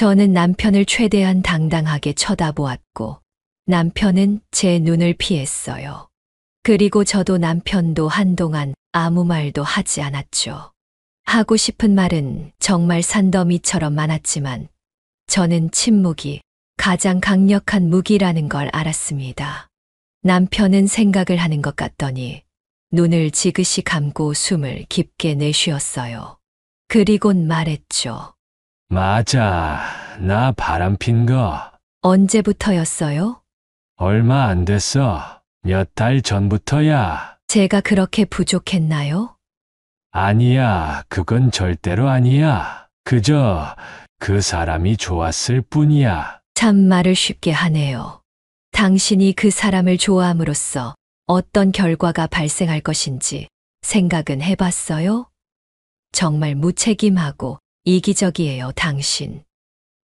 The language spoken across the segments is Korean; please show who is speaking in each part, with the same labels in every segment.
Speaker 1: 저는 남편을 최대한 당당하게 쳐다보았고 남편은 제 눈을 피했어요. 그리고 저도 남편도 한동안 아무 말도 하지 않았죠. 하고 싶은 말은 정말 산더미처럼 많았지만 저는 침묵이 가장 강력한 무기라는 걸 알았습니다. 남편은 생각을 하는 것 같더니 눈을 지그시 감고 숨을 깊게 내쉬었어요. 그리곤 말했죠.
Speaker 2: 맞아. 나 바람핀 거
Speaker 1: 언제부터였어요?
Speaker 2: 얼마 안 됐어. 몇 달 전부터야.
Speaker 1: 제가 그렇게 부족했나요?
Speaker 2: 아니야. 그건 절대로 아니야. 그저 그 사람이 좋았을 뿐이야.
Speaker 1: 참 말을 쉽게 하네요. 당신이 그 사람을 좋아함으로써 어떤 결과가 발생할 것인지 생각은 해봤어요? 정말 무책임하고 이기적이에요, 당신.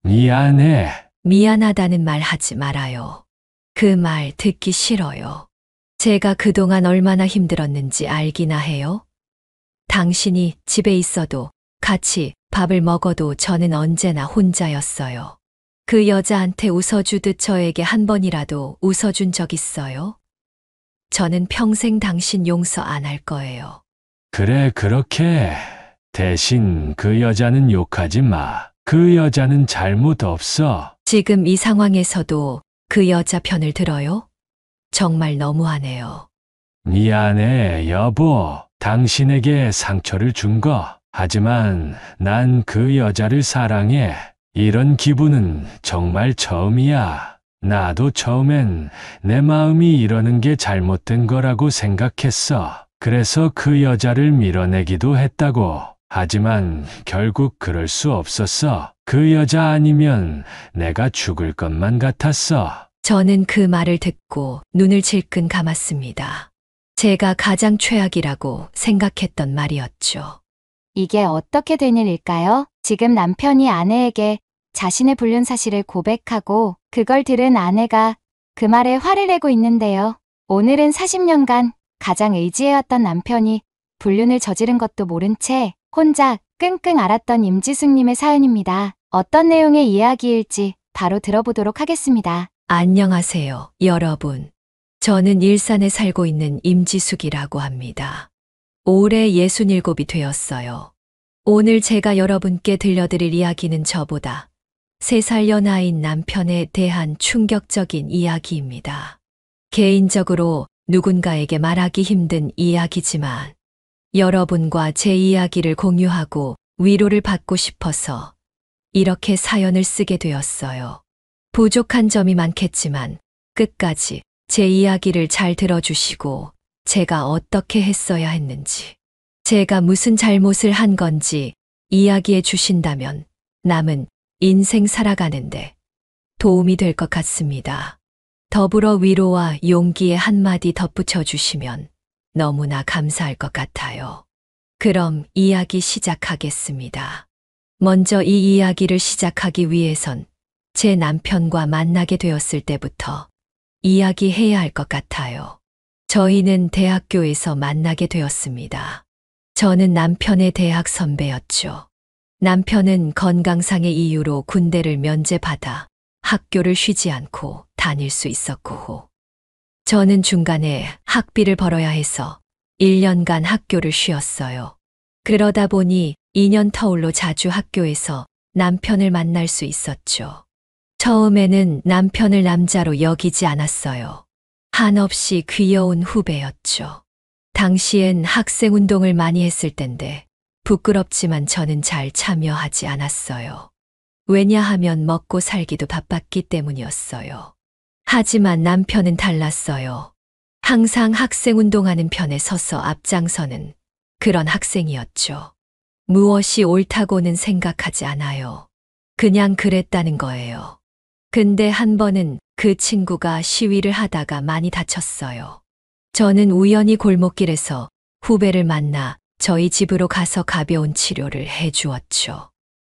Speaker 2: 미안해.
Speaker 1: 미안하다는 말 하지 말아요. 그 말 듣기 싫어요. 제가 그동안 얼마나 힘들었는지 알기나 해요? 당신이 집에 있어도 같이 밥을 먹어도 저는 언제나 혼자였어요. 그 여자한테 웃어주듯 저에게 한 번이라도 웃어준 적 있어요? 저는 평생 당신 용서 안 할 거예요.
Speaker 2: 그래, 그렇게. 대신 그 여자는 욕하지 마. 그 여자는 잘못 없어.
Speaker 1: 지금 이 상황에서도 그 여자 편을 들어요? 정말 너무하네요.
Speaker 2: 미안해, 여보. 당신에게 상처를 준 거. 하지만 난 그 여자를 사랑해. 이런 기분은 정말 처음이야. 나도 처음엔 내 마음이 이러는 게 잘못된 거라고 생각했어. 그래서 그 여자를 밀어내기도 했다고. 하지만 결국 그럴 수 없었어. 그 여자 아니면 내가 죽을 것만 같았어.
Speaker 1: 저는 그 말을 듣고 눈을 질끈 감았습니다. 제가 가장 최악이라고 생각했던 말이었죠.
Speaker 3: 이게 어떻게 된 일일까요? 지금 남편이 아내에게 자신의 불륜 사실을 고백하고 그걸 들은 아내가 그 말에 화를 내고 있는데요. 오늘은 40년간 가장 의지해왔던 남편이 불륜을 저지른 것도 모른 채 혼자 끙끙 앓았던 임지숙님의 사연입니다. 어떤 내용의 이야기일지 바로 들어보도록 하겠습니다.
Speaker 1: 안녕하세요, 여러분. 저는 일산에 살고 있는 임지숙이라고 합니다. 올해 67이 되었어요. 오늘 제가 여러분께 들려드릴 이야기는 저보다 3살 연하인 남편에 대한 충격적인 이야기입니다. 개인적으로 누군가에게 말하기 힘든 이야기지만 여러분과 제 이야기를 공유하고 위로를 받고 싶어서 이렇게 사연을 쓰게 되었어요. 부족한 점이 많겠지만 끝까지 제 이야기를 잘 들어주시고 제가 어떻게 했어야 했는지, 제가 무슨 잘못을 한 건지 이야기해 주신다면 남은 인생 살아가는데 도움이 될 것 같습니다. 더불어 위로와 용기의 한마디 덧붙여 주시면 너무나 감사할 것 같아요. 그럼 이야기 시작하겠습니다. 먼저 이 이야기를 시작하기 위해선 제 남편과 만나게 되었을 때부터 이야기해야 할 것 같아요. 저희는 대학교에서 만나게 되었습니다. 저는 남편의 대학 선배였죠. 남편은 건강상의 이유로 군대를 면제받아 학교를 쉬지 않고 다닐 수 있었고, 저는 중간에 학비를 벌어야 해서 1년간 학교를 쉬었어요. 그러다 보니 2년 터울로 자주 학교에서 남편을 만날 수 있었죠. 처음에는 남편을 남자로 여기지 않았어요. 한없이 귀여운 후배였죠. 당시엔 학생 운동을 많이 했을 땐데 부끄럽지만 저는 잘 참여하지 않았어요. 왜냐하면 먹고 살기도 바빴기 때문이었어요. 하지만 남편은 달랐어요. 항상 학생 운동하는 편에 서서 앞장서는 그런 학생이었죠. 무엇이 옳다고는 생각하지 않아요. 그냥 그랬다는 거예요. 근데 한 번은 그 친구가 시위를 하다가 많이 다쳤어요. 저는 우연히 골목길에서 후배를 만나 저희 집으로 가서 가벼운 치료를 해주었죠.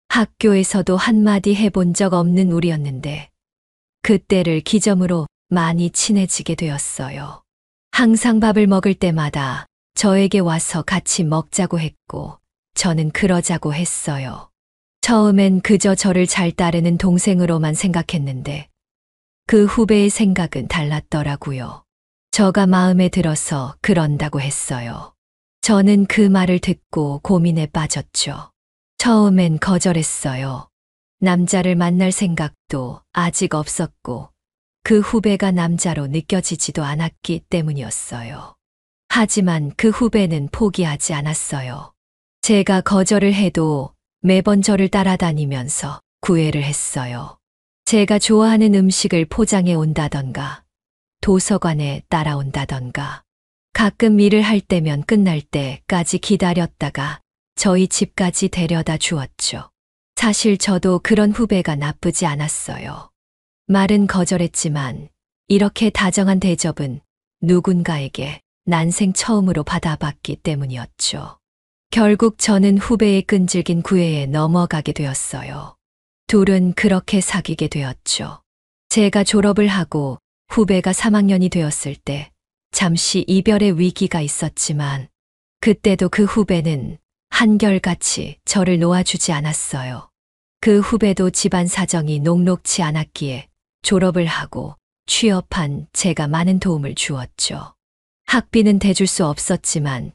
Speaker 1: 학교에서도 한마디 해본 적 없는 우리였는데 그때를 기점으로 많이 친해지게 되었어요. 항상 밥을 먹을 때마다 저에게 와서 같이 먹자고 했고 저는 그러자고 했어요. 처음엔 그저 저를 잘 따르는 동생으로만 생각했는데 그 후배의 생각은 달랐더라고요. 저가 마음에 들어서 그런다고 했어요. 저는 그 말을 듣고 고민에 빠졌죠. 처음엔 거절했어요. 남자를 만날 생각도 아직 없었고 그 후배가 남자로 느껴지지도 않았기 때문이었어요. 하지만 그 후배는 포기하지 않았어요. 제가 거절을 해도 매번 저를 따라다니면서 구애를 했어요. 제가 좋아하는 음식을 포장해 온다던가, 도서관에 따라온다던가, 가끔 일을 할 때면 끝날 때까지 기다렸다가 저희 집까지 데려다 주었죠. 사실 저도 그런 후배가 나쁘지 않았어요. 말은 거절했지만 이렇게 다정한 대접은 누군가에게 난생 처음으로 받아봤기 때문이었죠. 결국 저는 후배의 끈질긴 구애에 넘어가게 되었어요. 둘은 그렇게 사귀게 되었죠. 제가 졸업을 하고 후배가 3학년이 되었을 때 잠시 이별의 위기가 있었지만 그때도 그 후배는 한결같이 저를 놓아주지 않았어요. 그 후배도 집안 사정이 녹록치 않았기에 졸업을 하고 취업한 제가 많은 도움을 주었죠. 학비는 대줄 수 없었지만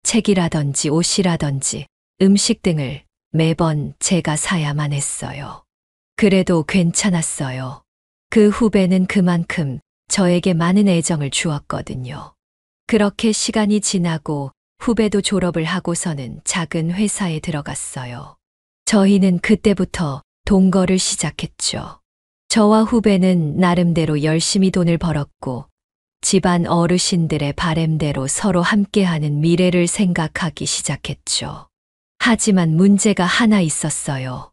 Speaker 1: 책이라든지 옷이라든지 음식 등을 매번 제가 사야만 했어요. 그래도 괜찮았어요. 그 후배는 그만큼 저에게 많은 애정을 주었거든요. 그렇게 시간이 지나고 후배도 졸업을 하고서는 작은 회사에 들어갔어요. 저희는 그때부터 동거를 시작했죠. 저와 후배는 나름대로 열심히 돈을 벌었고 집안 어르신들의 바램대로 서로 함께하는 미래를 생각하기 시작했죠. 하지만 문제가 하나 있었어요.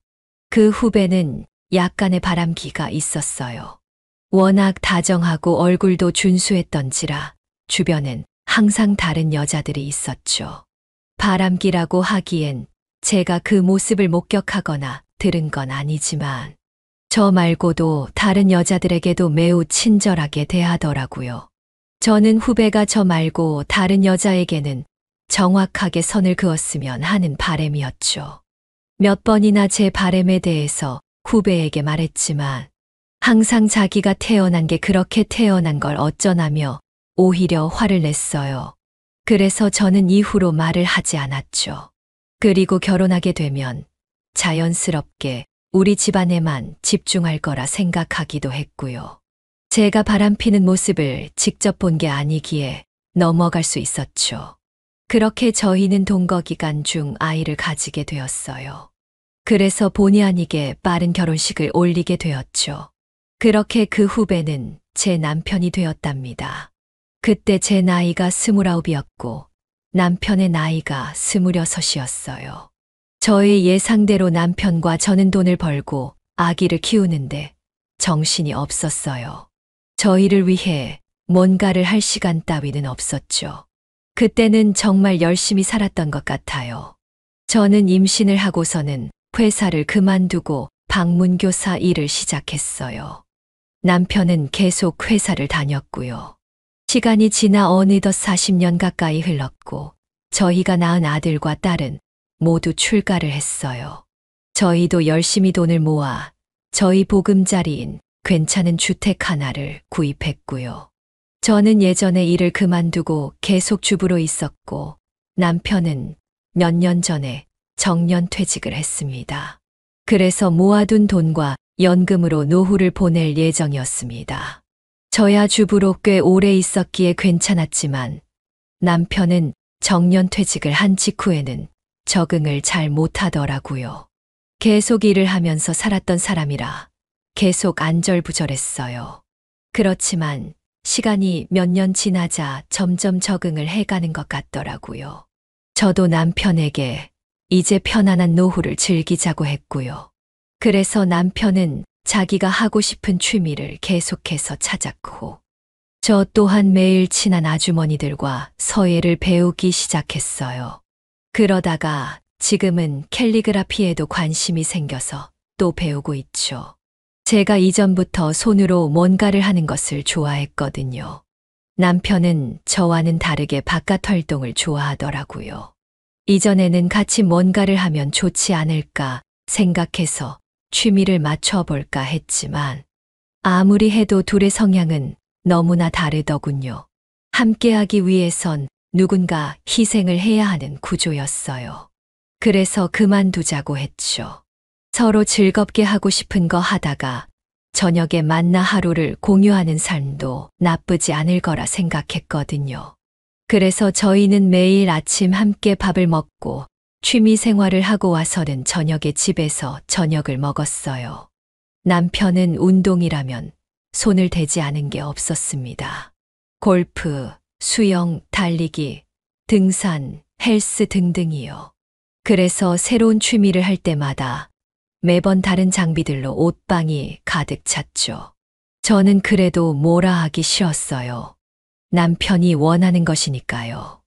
Speaker 1: 그 후배는 약간의 바람기가 있었어요. 워낙 다정하고 얼굴도 준수했던지라 주변엔 항상 다른 여자들이 있었죠. 바람기라고 하기엔 제가 그 모습을 목격하거나 들은 건 아니지만 저 말고도 다른 여자들에게도 매우 친절하게 대하더라고요. 저는 후배가 저 말고 다른 여자에게는 정확하게 선을 그었으면 하는 바람이었죠. 몇 번이나 제 바람에 대해서 후배에게 말했지만 항상 자기가 태어난 게 그렇게 태어난 걸 어쩌나며 오히려 화를 냈어요. 그래서 저는 이후로 말을 하지 않았죠. 그리고 결혼하게 되면 자연스럽게 우리 집안에만 집중할 거라 생각하기도 했고요. 제가 바람피는 모습을 직접 본 게 아니기에 넘어갈 수 있었죠. 그렇게 저희는 동거 기간 중 아이를 가지게 되었어요. 그래서 본의 아니게 빠른 결혼식을 올리게 되었죠. 그렇게 그 후배는 제 남편이 되었답니다. 그때 제 나이가 29이었고 남편의 나이가 26이었어요. 저의 예상대로 남편과 저는 돈을 벌고 아기를 키우는데 정신이 없었어요. 저희를 위해 뭔가를 할 시간 따위는 없었죠. 그때는 정말 열심히 살았던 것 같아요. 저는 임신을 하고서는 회사를 그만두고 방문교사 일을 시작했어요. 남편은 계속 회사를 다녔고요. 시간이 지나 어느덧 40년 가까이 흘렀고 저희가 낳은 아들과 딸은 모두 출가를 했어요. 저희도 열심히 돈을 모아 저희 보금자리인 괜찮은 주택 하나를 구입했고요. 저는 예전에 일을 그만두고 계속 주부로 있었고 남편은 몇 년 전에 정년퇴직을 했습니다. 그래서 모아둔 돈과 연금으로 노후를 보낼 예정이었습니다. 저야 주부로 꽤 오래 있었기에 괜찮았지만 남편은 정년퇴직을 한 직후에는 적응을 잘 못하더라고요. 계속 일을 하면서 살았던 사람이라 계속 안절부절했어요. 그렇지만 시간이 몇 년 지나자 점점 적응을 해가는 것 같더라고요. 저도 남편에게 이제 편안한 노후를 즐기자고 했고요. 그래서 남편은 자기가 하고 싶은 취미를 계속해서 찾았고, 저 또한 매일 친한 아주머니들과 서예를 배우기 시작했어요. 그러다가 지금은 캘리그라피에도 관심이 생겨서 또 배우고 있죠. 제가 이전부터 손으로 뭔가를 하는 것을 좋아했거든요. 남편은 저와는 다르게 바깥 활동을 좋아하더라고요. 이전에는 같이 뭔가를 하면 좋지 않을까 생각해서 취미를 맞춰볼까 했지만 아무리 해도 둘의 성향은 너무나 다르더군요. 함께하기 위해선 누군가 희생을 해야 하는 구조였어요. 그래서 그만두자고 했죠. 서로 즐겁게 하고 싶은 거 하다가 저녁에 만나 하루를 공유하는 삶도 나쁘지 않을 거라 생각했거든요. 그래서 저희는 매일 아침 함께 밥을 먹고 취미 생활을 하고 와서는 저녁에 집에서 저녁을 먹었어요. 남편은 운동이라면 손을 대지 않은 게 없었습니다. 골프, 수영, 달리기, 등산, 헬스 등등이요. 그래서 새로운 취미를 할 때마다 매번 다른 장비들로 옷방이 가득 찼죠. 저는 그래도 뭐라 하기 싫었어요. 남편이 원하는 것이니까요.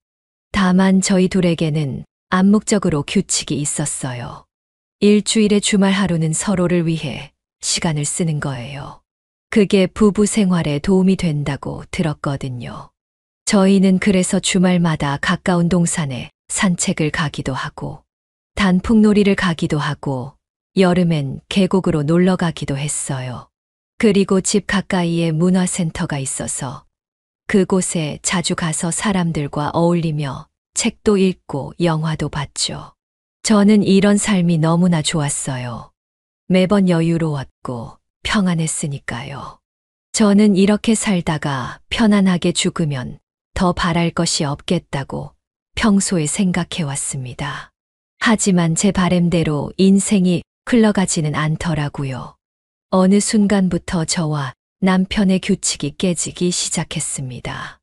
Speaker 1: 다만 저희 둘에게는 암묵적으로 규칙이 있었어요. 일주일의 주말 하루는 서로를 위해 시간을 쓰는 거예요. 그게 부부 생활에 도움이 된다고 들었거든요. 저희는 그래서 주말마다 가까운 동산에 산책을 가기도 하고, 단풍놀이를 가기도 하고, 여름엔 계곡으로 놀러 가기도 했어요. 그리고 집 가까이에 문화센터가 있어서 그곳에 자주 가서 사람들과 어울리며 책도 읽고 영화도 봤죠. 저는 이런 삶이 너무나 좋았어요. 매번 여유로웠고 평안했으니까요. 저는 이렇게 살다가 편안하게 죽으면 더 바랄 것이 없겠다고 평소에 생각해왔습니다. 하지만 제 바램대로 인생이 흘러가지는 않더라고요. 어느 순간부터 저와 남편의 규칙이 깨지기 시작했습니다.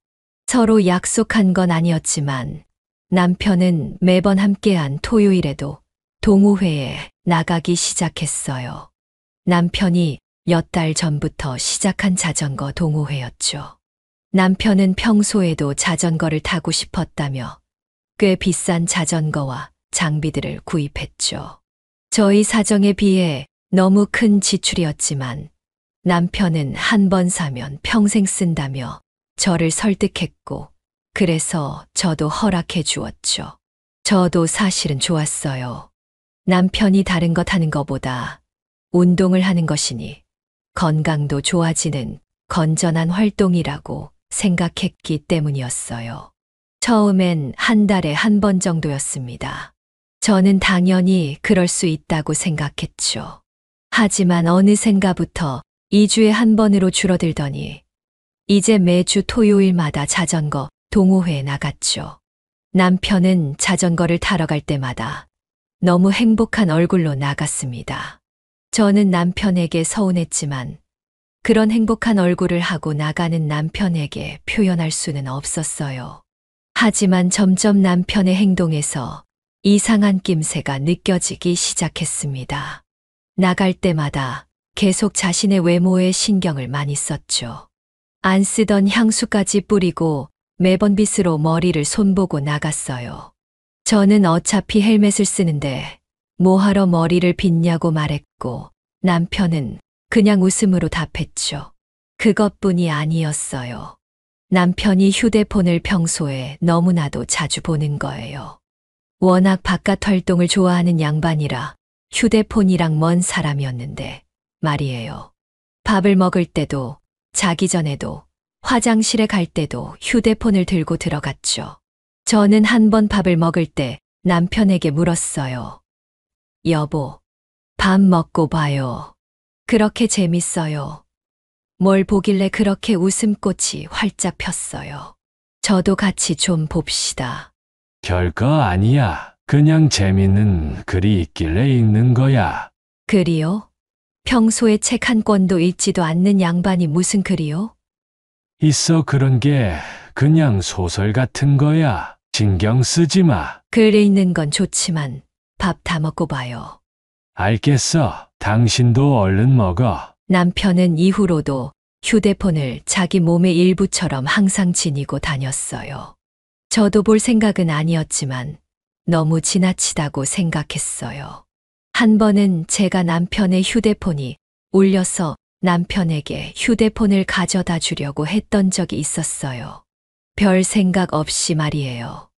Speaker 1: 서로 약속한 건 아니었지만 남편은 매번 함께한 토요일에도 동호회에 나가기 시작했어요. 남편이 몇 달 전부터 시작한 자전거 동호회였죠. 남편은 평소에도 자전거를 타고 싶었다며 꽤 비싼 자전거와 장비들을 구입했죠. 저희 사정에 비해 너무 큰 지출이었지만 남편은 한 번 사면 평생 쓴다며 저를 설득했고 그래서 저도 허락해 주었죠. 저도 사실은 좋았어요. 남편이 다른 것 하는 것보다 운동을 하는 것이니 건강도 좋아지는 건전한 활동이라고 생각했기 때문이었어요. 처음엔 한 달에 한 번 정도였습니다. 저는 당연히 그럴 수 있다고 생각했죠. 하지만 어느샌가부터 2주에 한 번으로 줄어들더니 이제 매주 토요일마다 자전거 동호회에 나갔죠. 남편은 자전거를 타러 갈 때마다 너무 행복한 얼굴로 나갔습니다. 저는 남편에게 서운했지만 그런 행복한 얼굴을 하고 나가는 남편에게 표현할 수는 없었어요. 하지만 점점 남편의 행동에서 이상한 낌새가 느껴지기 시작했습니다. 나갈 때마다 계속 자신의 외모에 신경을 많이 썼죠. 안 쓰던 향수까지 뿌리고 매번 빗으로 머리를 손보고 나갔어요. 저는 어차피 헬멧을 쓰는데 뭐하러 머리를 빗냐고 말했고 남편은 그냥 웃음으로 답했죠. 그것뿐이 아니었어요. 남편이 휴대폰을 평소에 너무나도 자주 보는 거예요. 워낙 바깥 활동을 좋아하는 양반이라 휴대폰이랑 먼 사람이었는데 말이에요. 밥을 먹을 때도 자기 전에도 화장실에 갈 때도 휴대폰을 들고 들어갔죠. 저는 한 번 밥을 먹을 때 남편에게 물었어요. 여보, 밥 먹고 봐요. 그렇게 재밌어요. 뭘 보길래 그렇게 웃음꽃이 활짝 폈어요. 저도 같이 좀 봅시다.
Speaker 2: 별거 아니야. 그냥 재밌는 글이 있길래 읽는 거야.
Speaker 1: 글이요? 평소에 책 한 권도 읽지도 않는 양반이 무슨 글이요?
Speaker 2: 있어 그런 게 그냥 소설 같은 거야. 신경 쓰지 마.
Speaker 1: 글 읽는 건 좋지만 밥 다 먹고 봐요.
Speaker 2: 알겠어. 당신도 얼른 먹어.
Speaker 1: 남편은 이후로도 휴대폰을 자기 몸의 일부처럼 항상 지니고 다녔어요. 저도 볼 생각은 아니었지만 너무 지나치다고 생각했어요. 한 번은 제가 남편의 휴대폰이 울려서 남편에게 휴대폰을 가져다 주려고 했던 적이 있었어요. 별 생각 없이 말이에요.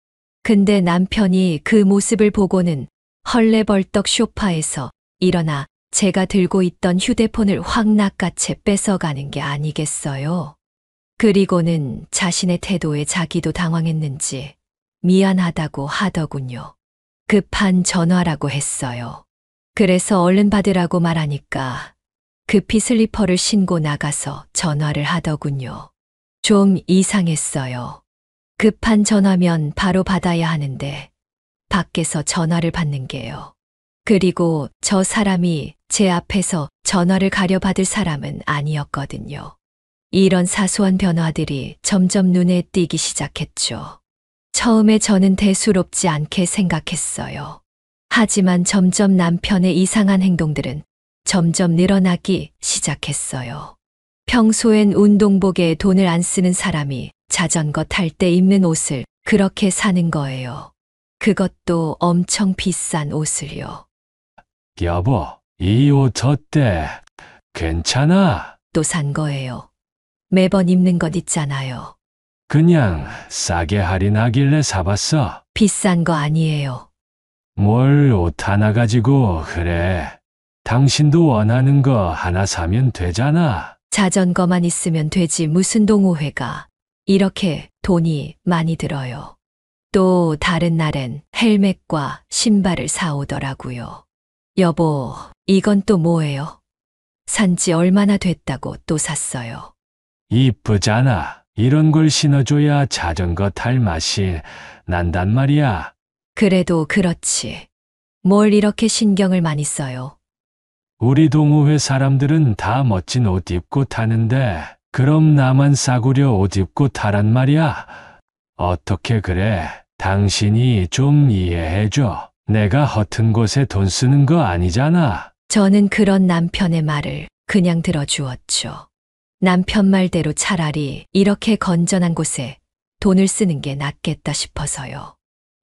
Speaker 1: 근데 남편이 그 모습을 보고는 헐레벌떡 소파에서 일어나 제가 들고 있던 휴대폰을 확 낚아채 뺏어가는 게 아니겠어요? 그리고는 자신의 태도에 자기도 당황했는지 미안하다고 하더군요. 급한 전화라고 했어요. 그래서 얼른 받으라고 말하니까 급히 슬리퍼를 신고 나가서 전화를 하더군요. 좀 이상했어요. 급한 전화면 바로 받아야 하는데 밖에서 전화를 받는 게요. 그리고 저 사람이 제 앞에서 전화를 가려받을 사람은 아니었거든요. 이런 사소한 변화들이 점점 눈에 띄기 시작했죠. 처음에 저는 대수롭지 않게 생각했어요. 하지만 점점 남편의 이상한 행동들은 점점 늘어나기 시작했어요. 평소엔 운동복에 돈을 안 쓰는 사람이 자전거 탈 때 입는 옷을 그렇게 사는 거예요. 그것도 엄청 비싼 옷을요.
Speaker 2: 여보, 이 옷 어때? 괜찮아?
Speaker 1: 또 산 거예요. 매번 입는 것 있잖아요.
Speaker 2: 그냥 싸게 할인하길래 사봤어.
Speaker 1: 비싼 거 아니에요.
Speaker 2: 뭘 옷 하나 가지고 그래. 당신도 원하는 거 하나 사면 되잖아.
Speaker 1: 자전거만 있으면 되지 무슨 동호회가 이렇게 돈이 많이 들어요. 또 다른 날엔 헬멧과 신발을 사오더라고요. 여보, 이건 또 뭐예요? 산지 얼마나 됐다고 또 샀어요.
Speaker 2: 이쁘잖아. 이런 걸 신어줘야 자전거 탈 맛이 난단 말이야.
Speaker 1: 그래도 그렇지. 뭘 이렇게 신경을 많이 써요.
Speaker 2: 우리 동호회 사람들은 다 멋진 옷 입고 타는데 그럼 나만 싸구려 옷 입고 타란 말이야. 어떻게 그래? 당신이 좀 이해해줘. 내가 허튼 곳에 돈 쓰는 거 아니잖아.
Speaker 1: 저는 그런 남편의 말을 그냥 들어주었죠. 남편 말대로 차라리 이렇게 건전한 곳에 돈을 쓰는 게 낫겠다 싶어서요.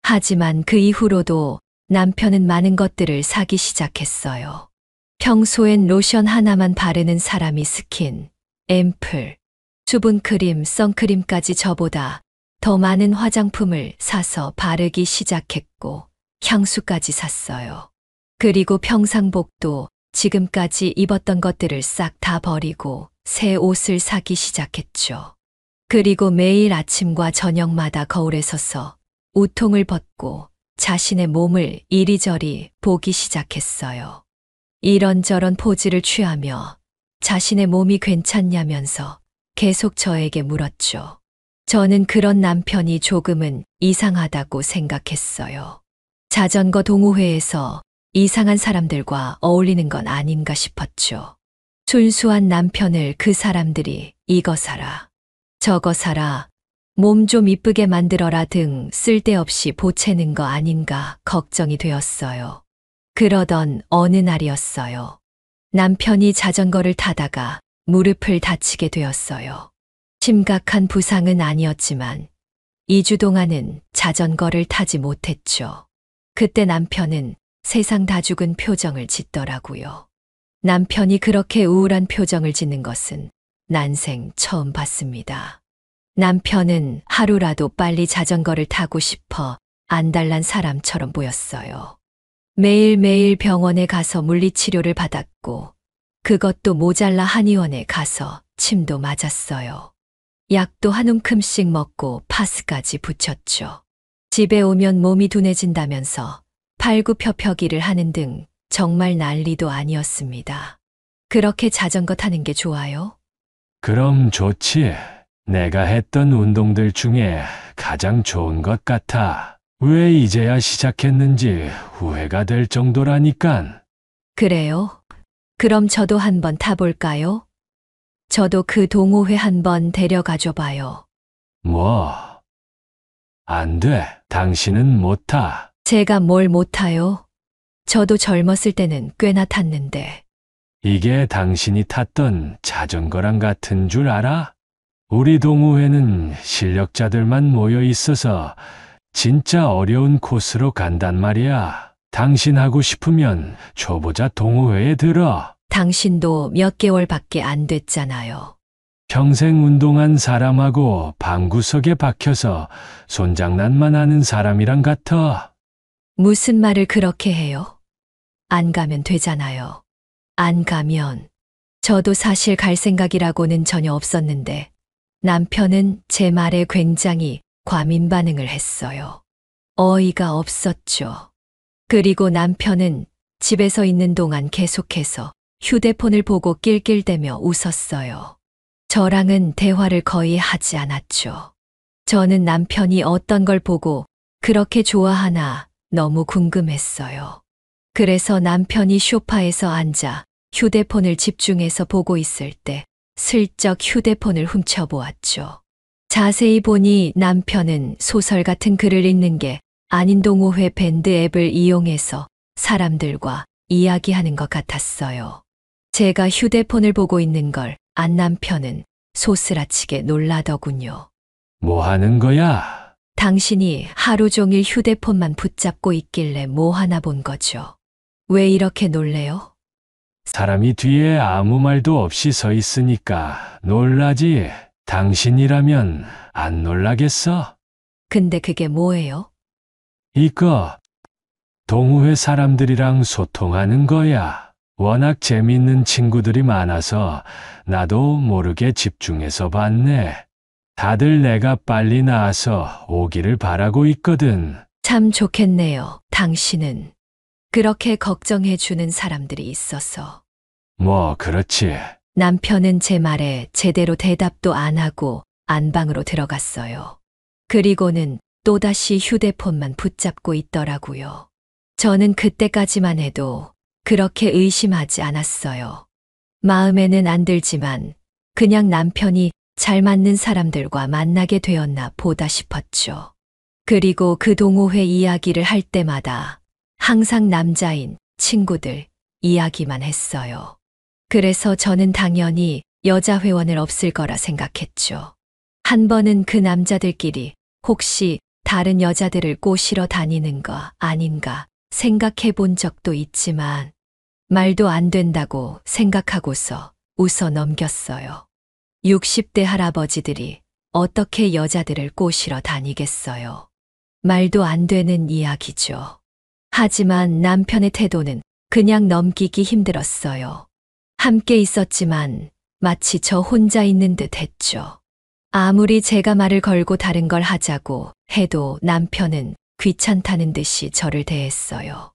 Speaker 1: 하지만 그 이후로도 남편은 많은 것들을 사기 시작했어요. 평소엔 로션 하나만 바르는 사람이 스킨, 앰플, 수분크림, 선크림까지 저보다 더 많은 화장품을 사서 바르기 시작했고 향수까지 샀어요. 그리고 평상복도 지금까지 입었던 것들을 싹 다 버리고 새 옷을 사기 시작했죠. 그리고 매일 아침과 저녁마다 거울에 서서 우통을 벗고 자신의 몸을 이리저리 보기 시작했어요. 이런저런 포즈를 취하며 자신의 몸이 괜찮냐면서 계속 저에게 물었죠. 저는 그런 남편이 조금은 이상하다고 생각했어요. 자전거 동호회에서 이상한 사람들과 어울리는 건 아닌가 싶었죠. 순수한 남편을 그 사람들이 이거 사라, 저거 사라, 몸 좀 이쁘게 만들어라 등 쓸데없이 보채는 거 아닌가 걱정이 되었어요. 그러던 어느 날이었어요. 남편이 자전거를 타다가 무릎을 다치게 되었어요. 심각한 부상은 아니었지만 2주 동안은 자전거를 타지 못했죠. 그때 남편은 세상 다 죽은 표정을 짓더라고요. 남편이 그렇게 우울한 표정을 짓는 것은 난생 처음 봤습니다. 남편은 하루라도 빨리 자전거를 타고 싶어 안달난 사람처럼 보였어요. 매일매일 병원에 가서 물리치료를 받았고 그것도 모자라 한의원에 가서 침도 맞았어요. 약도 한 움큼씩 먹고 파스까지 붙였죠. 집에 오면 몸이 둔해진다면서 팔굽혀펴기를 하는 등 정말 난리도 아니었습니다. 그렇게 자전거 타는 게 좋아요?
Speaker 2: 그럼 좋지. 내가 했던 운동들 중에 가장 좋은 것 같아. 왜 이제야 시작했는지 후회가 될 정도라니깐.
Speaker 1: 그래요? 그럼 저도 한번 타볼까요? 저도 그 동호회 한번 데려가줘 봐요.
Speaker 2: 뭐? 안 돼. 당신은 못 타.
Speaker 1: 제가 뭘 못 타요? 저도 젊었을 때는 꽤나 탔는데.
Speaker 2: 이게 당신이 탔던 자전거랑 같은 줄 알아? 우리 동호회는 실력자들만 모여 있어서 진짜 어려운 코스로 간단 말이야. 당신 하고 싶으면 초보자 동호회에 들어.
Speaker 1: 당신도 몇 개월밖에 안 됐잖아요.
Speaker 2: 평생 운동한 사람하고 방구석에 박혀서 손장난만 하는 사람이랑 같아.
Speaker 1: 무슨 말을 그렇게 해요? 안 가면 되잖아요. 안 가면. 저도 사실 갈 생각이라고는 전혀 없었는데 남편은 제 말에 굉장히 과민 반응을 했어요. 어이가 없었죠. 그리고 남편은 집에서 있는 동안 계속해서 휴대폰을 보고 낄낄대며 웃었어요. 저랑은 대화를 거의 하지 않았죠. 저는 남편이 어떤 걸 보고 그렇게 좋아하나 너무 궁금했어요. 그래서 남편이 소파에서 앉아 휴대폰을 집중해서 보고 있을 때 슬쩍 휴대폰을 훔쳐보았죠. 자세히 보니 남편은 소설 같은 글을 읽는 게 아닌 동호회 밴드 앱을 이용해서 사람들과 이야기하는 것 같았어요. 제가 휴대폰을 보고 있는 걸 안 남편은 소스라치게 놀라더군요.
Speaker 2: 뭐 하는 거야?
Speaker 1: 당신이 하루 종일 휴대폰만 붙잡고 있길래 뭐 하나 본 거죠. 왜 이렇게 놀래요?
Speaker 2: 사람이 뒤에 아무 말도 없이 서 있으니까 놀라지. 당신이라면 안 놀라겠어?
Speaker 1: 근데 그게 뭐예요?
Speaker 2: 이거 동호회 사람들이랑 소통하는 거야. 워낙 재미있는 친구들이 많아서 나도 모르게 집중해서 봤네. 다들 내가 빨리 나와서 오기를 바라고 있거든.
Speaker 1: 참 좋겠네요. 당신은. 그렇게 걱정해 주는 사람들이 있어서.
Speaker 2: 뭐 그렇지.
Speaker 1: 남편은 제 말에 제대로 대답도 안 하고 안방으로 들어갔어요. 그리고는 또다시 휴대폰만 붙잡고 있더라고요. 저는 그때까지만 해도 그렇게 의심하지 않았어요. 마음에는 안 들지만 그냥 남편이 잘 맞는 사람들과 만나게 되었나 보다 싶었죠. 그리고 그 동호회 이야기를 할 때마다 항상 남자인 친구들 이야기만 했어요. 그래서 저는 당연히 여자 회원을 없을 거라 생각했죠. 한 번은 그 남자들끼리 혹시 다른 여자들을 꼬시러 다니는 거 아닌가 생각해 본 적도 있지만 말도 안 된다고 생각하고서 웃어 넘겼어요. 60대 할아버지들이 어떻게 여자들을 꼬시러 다니겠어요. 말도 안 되는 이야기죠. 하지만 남편의 태도는 그냥 넘기기 힘들었어요. 함께 있었지만 마치 저 혼자 있는 듯 했죠. 아무리 제가 말을 걸고 다른 걸 하자고 해도 남편은 귀찮다는 듯이 저를 대했어요.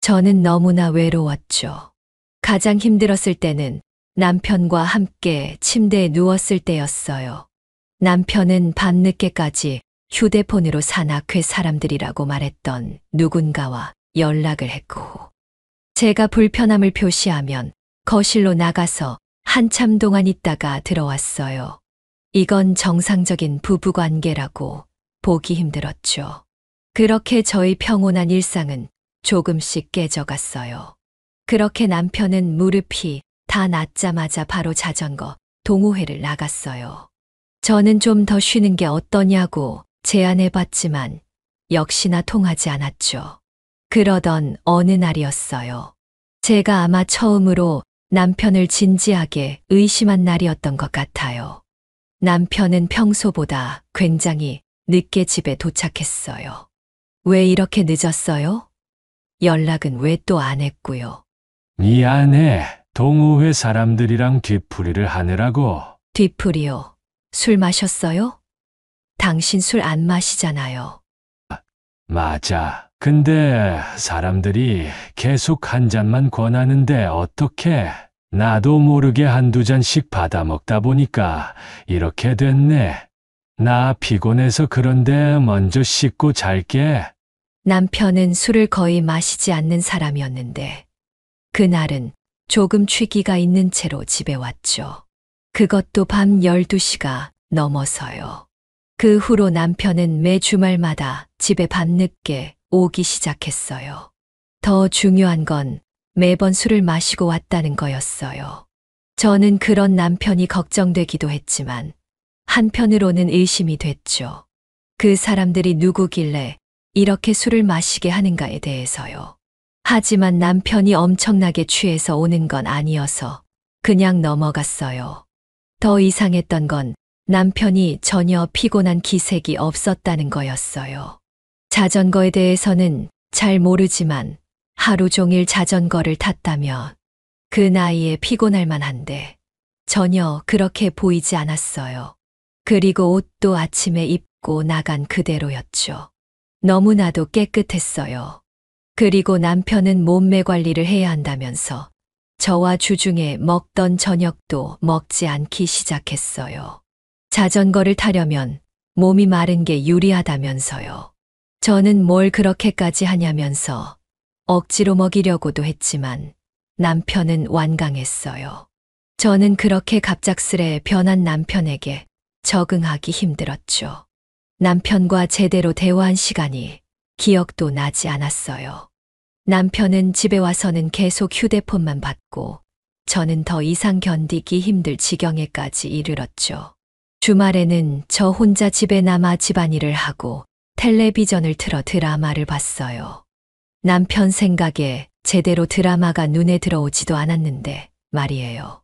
Speaker 1: 저는 너무나 외로웠죠. 가장 힘들었을 때는 남편과 함께 침대에 누웠을 때였어요. 남편은 밤늦게까지 휴대폰으로 산악회 사람들이라고 말했던 누군가와 연락을 했고, 제가 불편함을 표시하면 거실로 나가서 한참 동안 있다가 들어왔어요. 이건 정상적인 부부관계라고 보기 힘들었죠. 그렇게 저희 평온한 일상은 조금씩 깨져갔어요. 그렇게 남편은 무릎이 다 낫자마자 바로 자전거 동호회를 나갔어요. 저는 좀 더 쉬는 게 어떠냐고 제안해봤지만 역시나 통하지 않았죠. 그러던 어느 날이었어요. 제가 아마 처음으로 남편을 진지하게 의심한 날이었던 것 같아요. 남편은 평소보다 굉장히 늦게 집에 도착했어요. 왜 이렇게 늦었어요? 연락은 왜 또 안 했고요.
Speaker 2: 미안해. 동호회 사람들이랑 뒤풀이를 하느라고.
Speaker 1: 뒤풀이요. 술 마셨어요? 당신 술 안 마시잖아요.
Speaker 2: 맞아. 근데 사람들이 계속 한 잔만 권하는데 어떡해. 나도 모르게 한두 잔씩 받아 먹다 보니까 이렇게 됐네. 나 피곤해서 그런데 먼저 씻고 잘게.
Speaker 1: 남편은 술을 거의 마시지 않는 사람이었는데 그날은 조금 취기가 있는 채로 집에 왔죠. 그것도 밤 12시가 넘어서요. 그 후로 남편은 매 주말마다 집에 밤늦게 오기 시작했어요. 더 중요한 건 매번 술을 마시고 왔다는 거였어요. 저는 그런 남편이 걱정되기도 했지만 한편으로는 의심이 됐죠. 그 사람들이 누구길래 이렇게 술을 마시게 하는가에 대해서요. 하지만 남편이 엄청나게 취해서 오는 건 아니어서 그냥 넘어갔어요. 더 이상했던 건 남편이 전혀 피곤한 기색이 없었다는 거였어요. 자전거에 대해서는 잘 모르지만 하루 종일 자전거를 탔다며 그 나이에 피곤할 만한데 전혀 그렇게 보이지 않았어요. 그리고 옷도 아침에 입고 나간 그대로였죠. 너무나도 깨끗했어요. 그리고 남편은 몸매 관리를 해야 한다면서 저와 주중에 먹던 저녁도 먹지 않기 시작했어요. 자전거를 타려면 몸이 마른 게 유리하다면서요. 저는 뭘 그렇게까지 하냐면서 억지로 먹이려고도 했지만 남편은 완강했어요. 저는 그렇게 갑작스레 변한 남편에게 적응하기 힘들었죠. 남편과 제대로 대화한 시간이 기억도 나지 않았어요. 남편은 집에 와서는 계속 휴대폰만 받고 저는 더 이상 견디기 힘들 지경에까지 이르렀죠. 주말에는 저 혼자 집에 남아 집안일을 하고 텔레비전을 틀어 드라마를 봤어요. 남편 생각에 제대로 드라마가 눈에 들어오지도 않았는데 말이에요.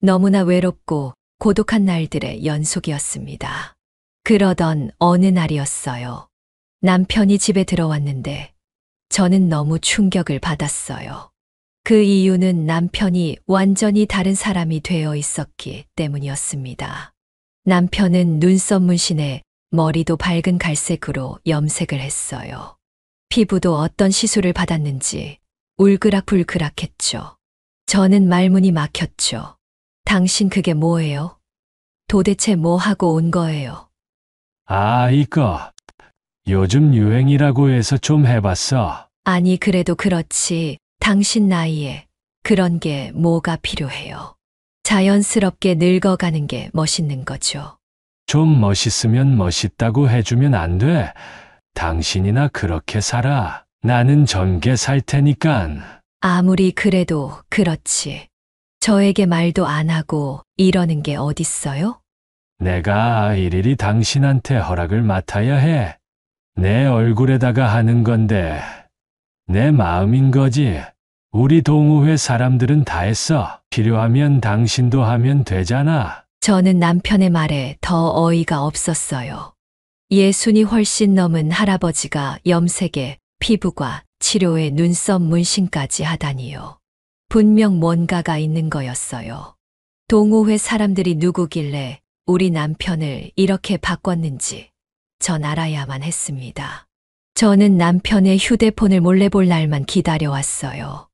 Speaker 1: 너무나 외롭고 고독한 날들의 연속이었습니다. 그러던 어느 날이었어요. 남편이 집에 들어왔는데 저는 너무 충격을 받았어요. 그 이유는 남편이 완전히 다른 사람이 되어 있었기 때문이었습니다. 남편은 눈썹 문신에 머리도 밝은 갈색으로 염색을 했어요. 피부도 어떤 시술을 받았는지 울그락불그락했죠. 저는 말문이 막혔죠. 당신 그게 뭐예요? 도대체 뭐 하고 온 거예요?
Speaker 2: 아, 이거. 요즘 유행이라고 해서 좀 해봤어.
Speaker 1: 아니, 그래도 그렇지. 당신 나이에 그런 게 뭐가 필요해요? 자연스럽게 늙어가는 게 멋있는 거죠.
Speaker 2: 좀 멋있으면 멋있다고 해주면 안 돼. 당신이나 그렇게 살아. 나는 전개 살 테니깐.
Speaker 1: 아무리 그래도 그렇지. 저에게 말도 안 하고 이러는 게 어딨어요?
Speaker 2: 내가 일일이 당신한테 허락을 맡아야 해. 내 얼굴에다가 하는 건데 내 마음인 거지. 우리 동호회 사람들은 다 했어. 필요하면 당신도 하면 되잖아.
Speaker 1: 저는 남편의 말에 더 어이가 없었어요. 예순이 훨씬 넘은 할아버지가 염색에 피부과 치료에 눈썹 문신까지 하다니요. 분명 뭔가가 있는 거였어요. 동호회 사람들이 누구길래 우리 남편을 이렇게 바꿨는지 전 알아야만 했습니다. 저는 남편의 휴대폰을 몰래 볼 날만 기다려왔어요.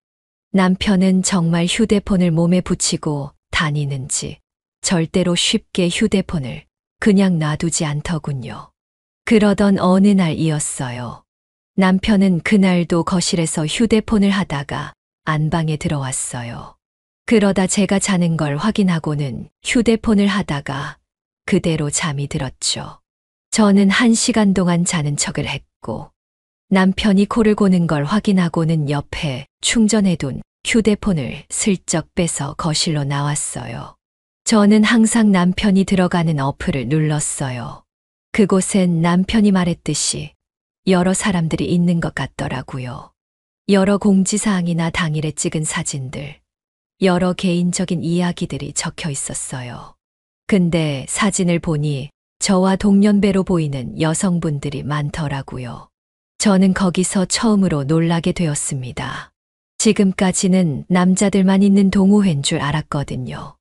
Speaker 1: 남편은 정말 휴대폰을 몸에 붙이고 다니는지 절대로 쉽게 휴대폰을 그냥 놔두지 않더군요. 그러던 어느 날이었어요. 남편은 그날도 거실에서 휴대폰을 하다가 안방에 들어왔어요. 그러다 제가 자는 걸 확인하고는 휴대폰을 하다가 그대로 잠이 들었죠. 저는 1시간 동안 자는 척을 했고 남편이 코를 고는 걸 확인하고는 옆에 충전해둔 휴대폰을 슬쩍 빼서 거실로 나왔어요. 저는 항상 남편이 들어가는 어플을 눌렀어요. 그곳엔 남편이 말했듯이 여러 사람들이 있는 것 같더라고요. 여러 공지사항이나 당일에 찍은 사진들, 여러 개인적인 이야기들이 적혀 있었어요. 근데 사진을 보니 저와 동년배로 보이는 여성분들이 많더라고요. 저는 거기서 처음으로 놀라게 되었습니다. 지금까지는 남자들만 있는 동호회인 줄 알았거든요.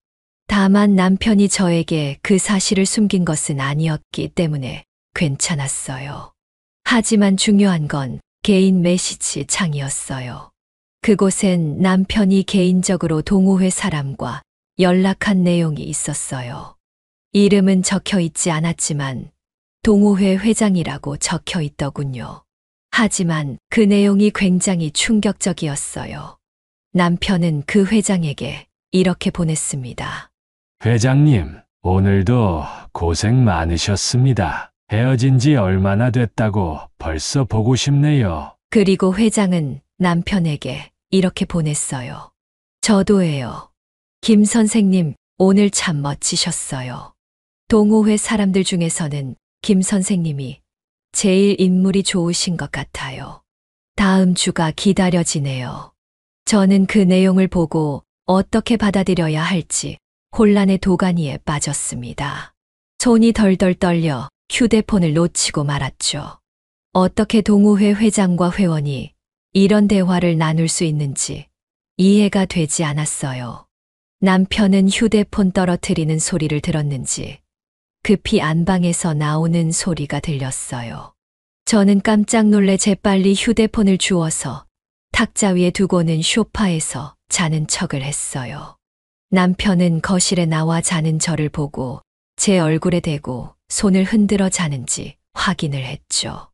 Speaker 1: 다만 남편이 저에게 그 사실을 숨긴 것은 아니었기 때문에 괜찮았어요. 하지만 중요한 건 개인 메시지 창이었어요. 그곳엔 남편이 개인적으로 동호회 사람과 연락한 내용이 있었어요. 이름은 적혀 있지 않았지만 동호회 회장이라고 적혀 있더군요. 하지만 그 내용이 굉장히 충격적이었어요. 남편은 그 회장에게 이렇게 보냈습니다.
Speaker 2: 회장님, 오늘도 고생 많으셨습니다. 헤어진 지 얼마나 됐다고 벌써 보고 싶네요.
Speaker 1: 그리고 회장은 남편에게 이렇게 보냈어요. 저도예요. 김 선생님, 오늘 참 멋지셨어요. 동호회 사람들 중에서는 김 선생님이 제일 인물이 좋으신 것 같아요. 다음 주가 기다려지네요. 저는 그 내용을 보고 어떻게 받아들여야 할지 혼란의 도가니에 빠졌습니다. 손이 덜덜 떨려 휴대폰을 놓치고 말았죠. 어떻게 동호회 회장과 회원이 이런 대화를 나눌 수 있는지 이해가 되지 않았어요. 남편은 휴대폰 떨어뜨리는 소리를 들었는지 급히 안방에서 나오는 소리가 들렸어요. 저는 깜짝 놀래 재빨리 휴대폰을 주워서 탁자 위에 두고는 소파에서 자는 척을 했어요. 남편은 거실에 나와 자는 저를 보고 제 얼굴에 대고 손을 흔들어 자는지 확인을 했죠.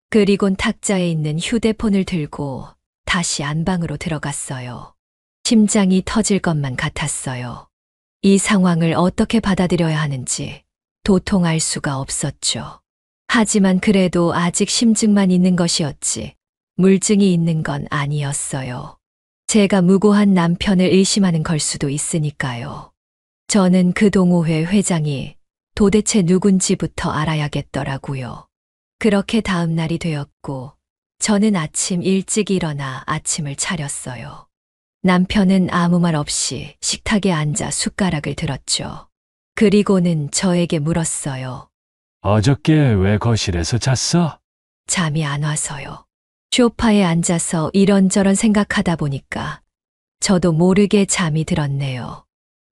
Speaker 1: 그리곤 탁자에 있는 휴대폰을 들고 다시 안방으로 들어갔어요. 심장이 터질 것만 같았어요. 이 상황을 어떻게 받아들여야 하는지 도통할 수가 없었죠. 하지만 그래도 아직 심증만 있는 것이었지 물증이 있는 건 아니었어요. 제가 무고한 남편을 의심하는 걸 수도 있으니까요. 저는 그 동호회 회장이 도대체 누군지부터 알아야겠더라고요. 그렇게 다음 날이 되었고 저는 아침 일찍 일어나 아침을 차렸어요. 남편은 아무 말 없이 식탁에 앉아 숟가락을 들었죠. 그리고는 저에게 물었어요.
Speaker 2: 어저께 왜 거실에서 잤어?
Speaker 1: 잠이 안 와서요. 소파에 앉아서 이런저런 생각하다 보니까 저도 모르게 잠이 들었네요.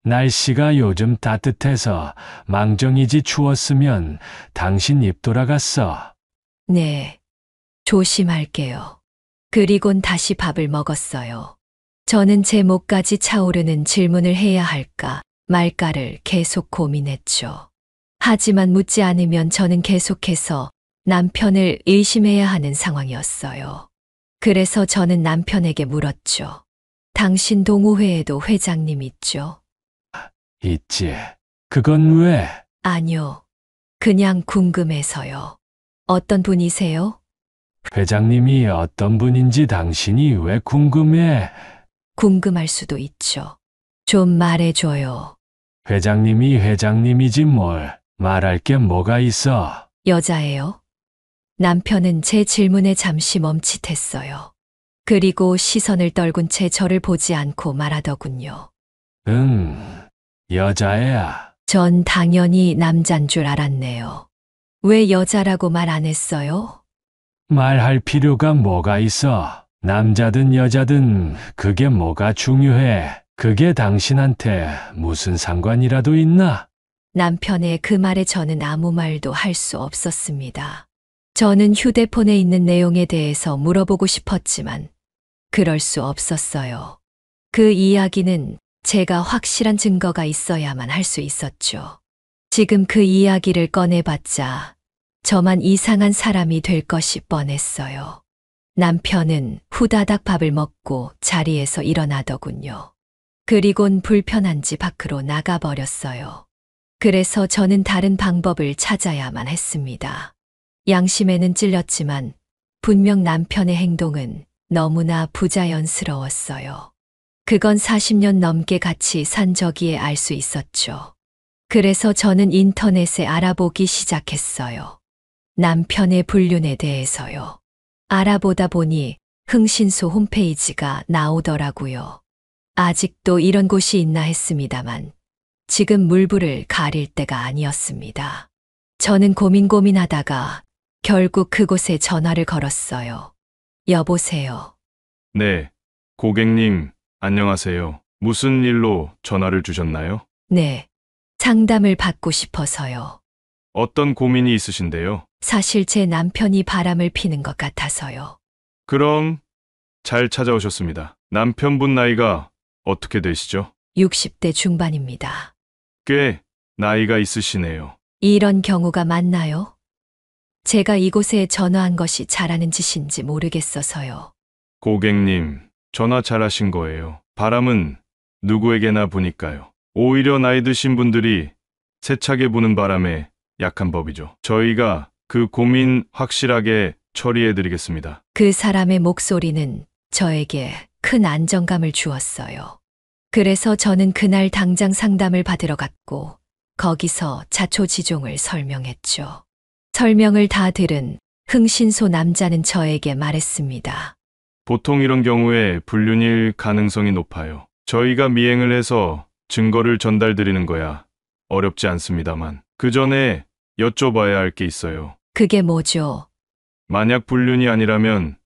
Speaker 2: 날씨가 요즘 따뜻해서 망정이지 추웠으면 당신 입 돌아갔어.
Speaker 1: 네, 조심할게요. 그리곤 다시 밥을 먹었어요. 저는 제 목까지 차오르는 질문을 해야 할까 말까를 계속 고민했죠. 하지만 묻지 않으면 저는 계속해서 남편을 의심해야 하는 상황이었어요. 그래서 저는 남편에게 물었죠. 당신 동호회에도 회장님 있죠?
Speaker 2: 있지. 그건 왜?
Speaker 1: 아니요. 그냥 궁금해서요. 어떤 분이세요?
Speaker 2: 회장님이 어떤 분인지 당신이 왜 궁금해?
Speaker 1: 궁금할 수도 있죠. 좀 말해줘요.
Speaker 2: 회장님이 회장님이지 뭘. 말할 게 뭐가 있어.
Speaker 1: 여자예요? 남편은 제 질문에 잠시 멈칫했어요. 그리고 시선을 떨군 채 저를 보지 않고 말하더군요.
Speaker 2: 응, 여자애야.
Speaker 1: 전 당연히 남잔 줄 알았네요. 왜 여자라고 말 안 했어요?
Speaker 2: 말할 필요가 뭐가 있어. 남자든 여자든 그게 뭐가 중요해. 그게 당신한테 무슨 상관이라도 있나?
Speaker 1: 남편의 그 말에 저는 아무 말도 할 수 없었습니다. 저는 휴대폰에 있는 내용에 대해서 물어보고 싶었지만 그럴 수 없었어요. 그 이야기는 제가 확실한 증거가 있어야만 할 수 있었죠. 지금 그 이야기를 꺼내봤자 저만 이상한 사람이 될 것이 뻔했어요. 남편은 후다닥 밥을 먹고 자리에서 일어나더군요. 그리곤 불편한지 밖으로 나가버렸어요. 그래서 저는 다른 방법을 찾아야만 했습니다. 양심에는 찔렸지만 분명 남편의 행동은 너무나 부자연스러웠어요. 그건 40년 넘게 같이 산 저기에 알 수 있었죠. 그래서 저는 인터넷에 알아보기 시작했어요. 남편의 불륜에 대해서요. 알아보다 보니 흥신소 홈페이지가 나오더라고요. 아직도 이런 곳이 있나 했습니다만 지금 물불을 가릴 때가 아니었습니다. 저는 고민하다가 결국 그곳에 전화를 걸었어요. 여보세요.
Speaker 4: 네, 고객님, 안녕하세요. 무슨 일로 전화를 주셨나요?
Speaker 1: 네. 상담을 받고 싶어서요.
Speaker 4: 어떤 고민이 있으신데요?
Speaker 1: 사실 제 남편이 바람을 피는 것 같아서요.
Speaker 4: 그럼 잘 찾아오셨습니다. 남편분 나이가 어떻게 되시죠?
Speaker 1: 60대 중반입니다.
Speaker 4: 꽤 나이가 있으시네요.
Speaker 1: 이런 경우가 많나요? 제가 이곳에 전화한 것이 잘하는 짓인지 모르겠어서요.
Speaker 4: 고객님, 전화 잘하신 거예요. 바람은 누구에게나 부니까요. 오히려 나이 드신 분들이 세차게 부는 바람에 약한 법이죠. 저희가 그 고민 확실하게 처리해드리겠습니다.
Speaker 1: 그 사람의 목소리는 저에게 큰 안정감을 주었어요. 그래서 저는 그날 당장 상담을 받으러 갔고 거기서 자초지종을 설명했죠. 설명을 다 들은 흥신소 남자는 저에게 말했습니다.
Speaker 4: 보통 이런 경우에 불륜일 가능성이 높아요. 저희가 미행을 해서 증거를 전달드리는 거야 어렵지 않습니다만 그 전에 여쭤봐야 할 게 있어요.
Speaker 1: 그게 뭐죠?
Speaker 4: 만약 불륜이 아니라면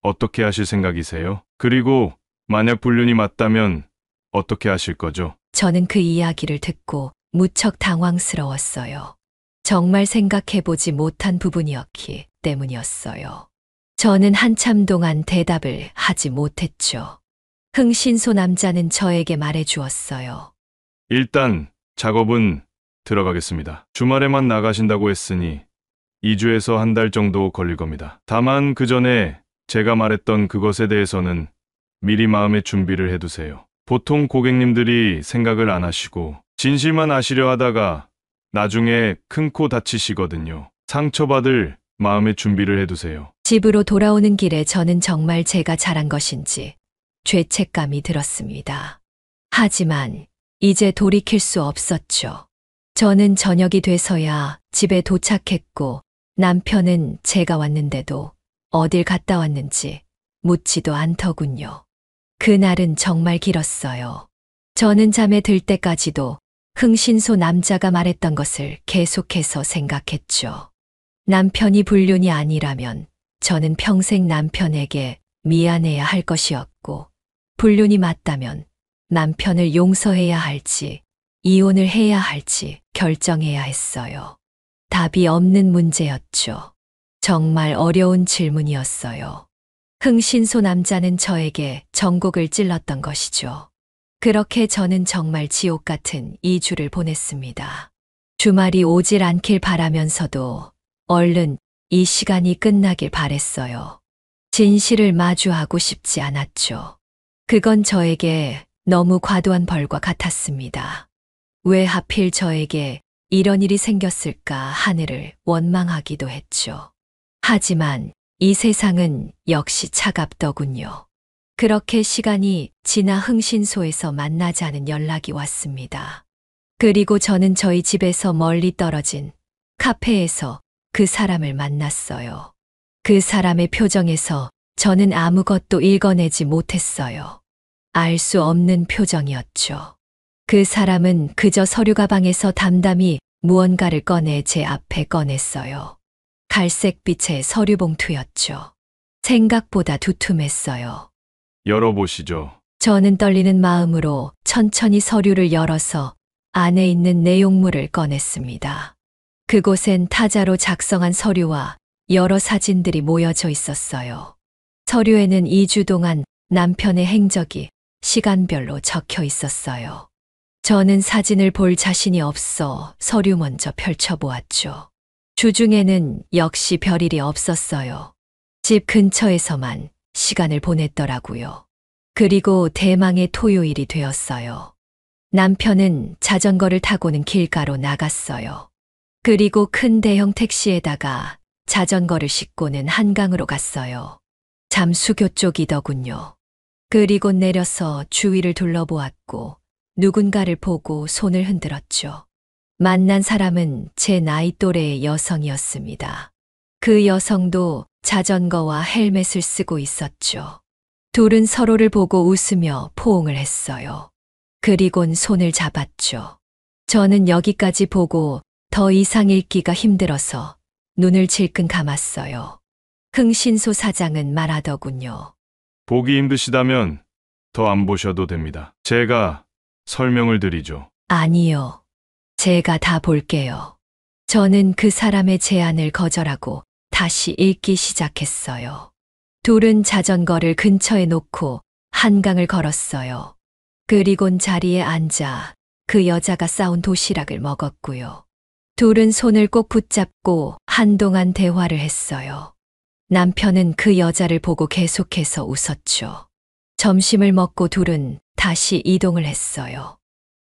Speaker 4: 어떻게 하실 생각이세요? 그리고 만약 불륜이 맞다면 어떻게 하실 거죠?
Speaker 1: 저는 그 이야기를 듣고 무척 당황스러웠어요. 정말 생각해보지 못한 부분이었기 때문이었어요. 저는 한참 동안 대답을 하지 못했죠. 흥신소 남자는 저에게 말해 주었어요.
Speaker 4: 일단 작업은 들어가겠습니다. 주말에만 나가신다고 했으니 2주에서 한 달 정도 걸릴 겁니다. 다만 그 전에 제가 말했던 그것에 대해서는 미리 마음의 준비를 해두세요. 보통 고객님들이 생각을 안 하시고 진실만 아시려 하다가 나중에 큰 코 다치시거든요. 상처받을 마음의 준비를 해두세요.
Speaker 1: 집으로 돌아오는 길에 저는 정말 제가 잘한 것인지 죄책감이 들었습니다. 하지만 이제 돌이킬 수 없었죠. 저는 저녁이 돼서야 집에 도착했고 남편은 제가 왔는데도 어딜 갔다 왔는지 묻지도 않더군요. 그날은 정말 길었어요. 저는 잠에 들 때까지도 흥신소 남자가 말했던 것을 계속해서 생각했죠. 남편이 불륜이 아니라면 저는 평생 남편에게 미안해야 할 것이었고, 불륜이 맞다면 남편을 용서해야 할지, 이혼을 해야 할지 결정해야 했어요. 답이 없는 문제였죠. 정말 어려운 질문이었어요. 흥신소 남자는 저에게 전곡을 찔렀던 것이죠. 그렇게 저는 정말 지옥 같은 2주를 보냈습니다. 주말이 오질 않길 바라면서도 얼른 이 시간이 끝나길 바랬어요. 진실을 마주하고 싶지 않았죠. 그건 저에게 너무 과도한 벌과 같았습니다. 왜 하필 저에게 이런 일이 생겼을까 하늘을 원망하기도 했죠. 하지만 이 세상은 역시 차갑더군요. 그렇게 시간이 지나 흥신소에서 만나자는 연락이 왔습니다. 그리고 저는 저희 집에서 멀리 떨어진 카페에서 그 사람을 만났어요. 그 사람의 표정에서 저는 아무것도 읽어내지 못했어요. 알 수 없는 표정이었죠. 그 사람은 그저 서류 가방에서 담담히 무언가를 꺼내 제 앞에 꺼냈어요. 갈색빛의 서류 봉투였죠. 생각보다 두툼했어요.
Speaker 4: 열어보시죠.
Speaker 1: 저는 떨리는 마음으로 천천히 서류를 열어서 안에 있는 내용물을 꺼냈습니다. 그곳엔 타자로 작성한 서류와 여러 사진들이 모여져 있었어요. 서류에는 2주 동안 남편의 행적이 시간별로 적혀 있었어요. 저는 사진을 볼 자신이 없어 서류 먼저 펼쳐보았죠. 주중에는 역시 별일이 없었어요. 집 근처에서만 시간을 보냈더라고요. 그리고 대망의 토요일이 되었어요. 남편은 자전거를 타고는 길가로 나갔어요. 그리고 큰 대형 택시에다가 자전거를 싣고는 한강으로 갔어요. 잠수교 쪽이더군요. 그리고 내려서 주위를 둘러보았고 누군가를 보고 손을 흔들었죠. 만난 사람은 제 나이 또래의 여성이었습니다. 그 여성도 자전거와 헬멧을 쓰고 있었죠. 둘은 서로를 보고 웃으며 포옹을 했어요. 그리곤 손을 잡았죠. 저는 여기까지 보고 더 이상 읽기가 힘들어서 눈을 질끈 감았어요. 흥신소 사장은 말하더군요.
Speaker 4: 보기 힘드시다면 더 안 보셔도 됩니다. 제가 설명을 드리죠.
Speaker 1: 아니요. 제가 다 볼게요. 저는 그 사람의 제안을 거절하고 다시 읽기 시작했어요. 둘은 자전거를 근처에 놓고 한강을 걸었어요. 그리곤 자리에 앉아 그 여자가 싸온 도시락을 먹었고요. 둘은 손을 꼭 붙잡고 한동안 대화를 했어요. 남편은 그 여자를 보고 계속해서 웃었죠. 점심을 먹고 둘은 다시 이동을 했어요.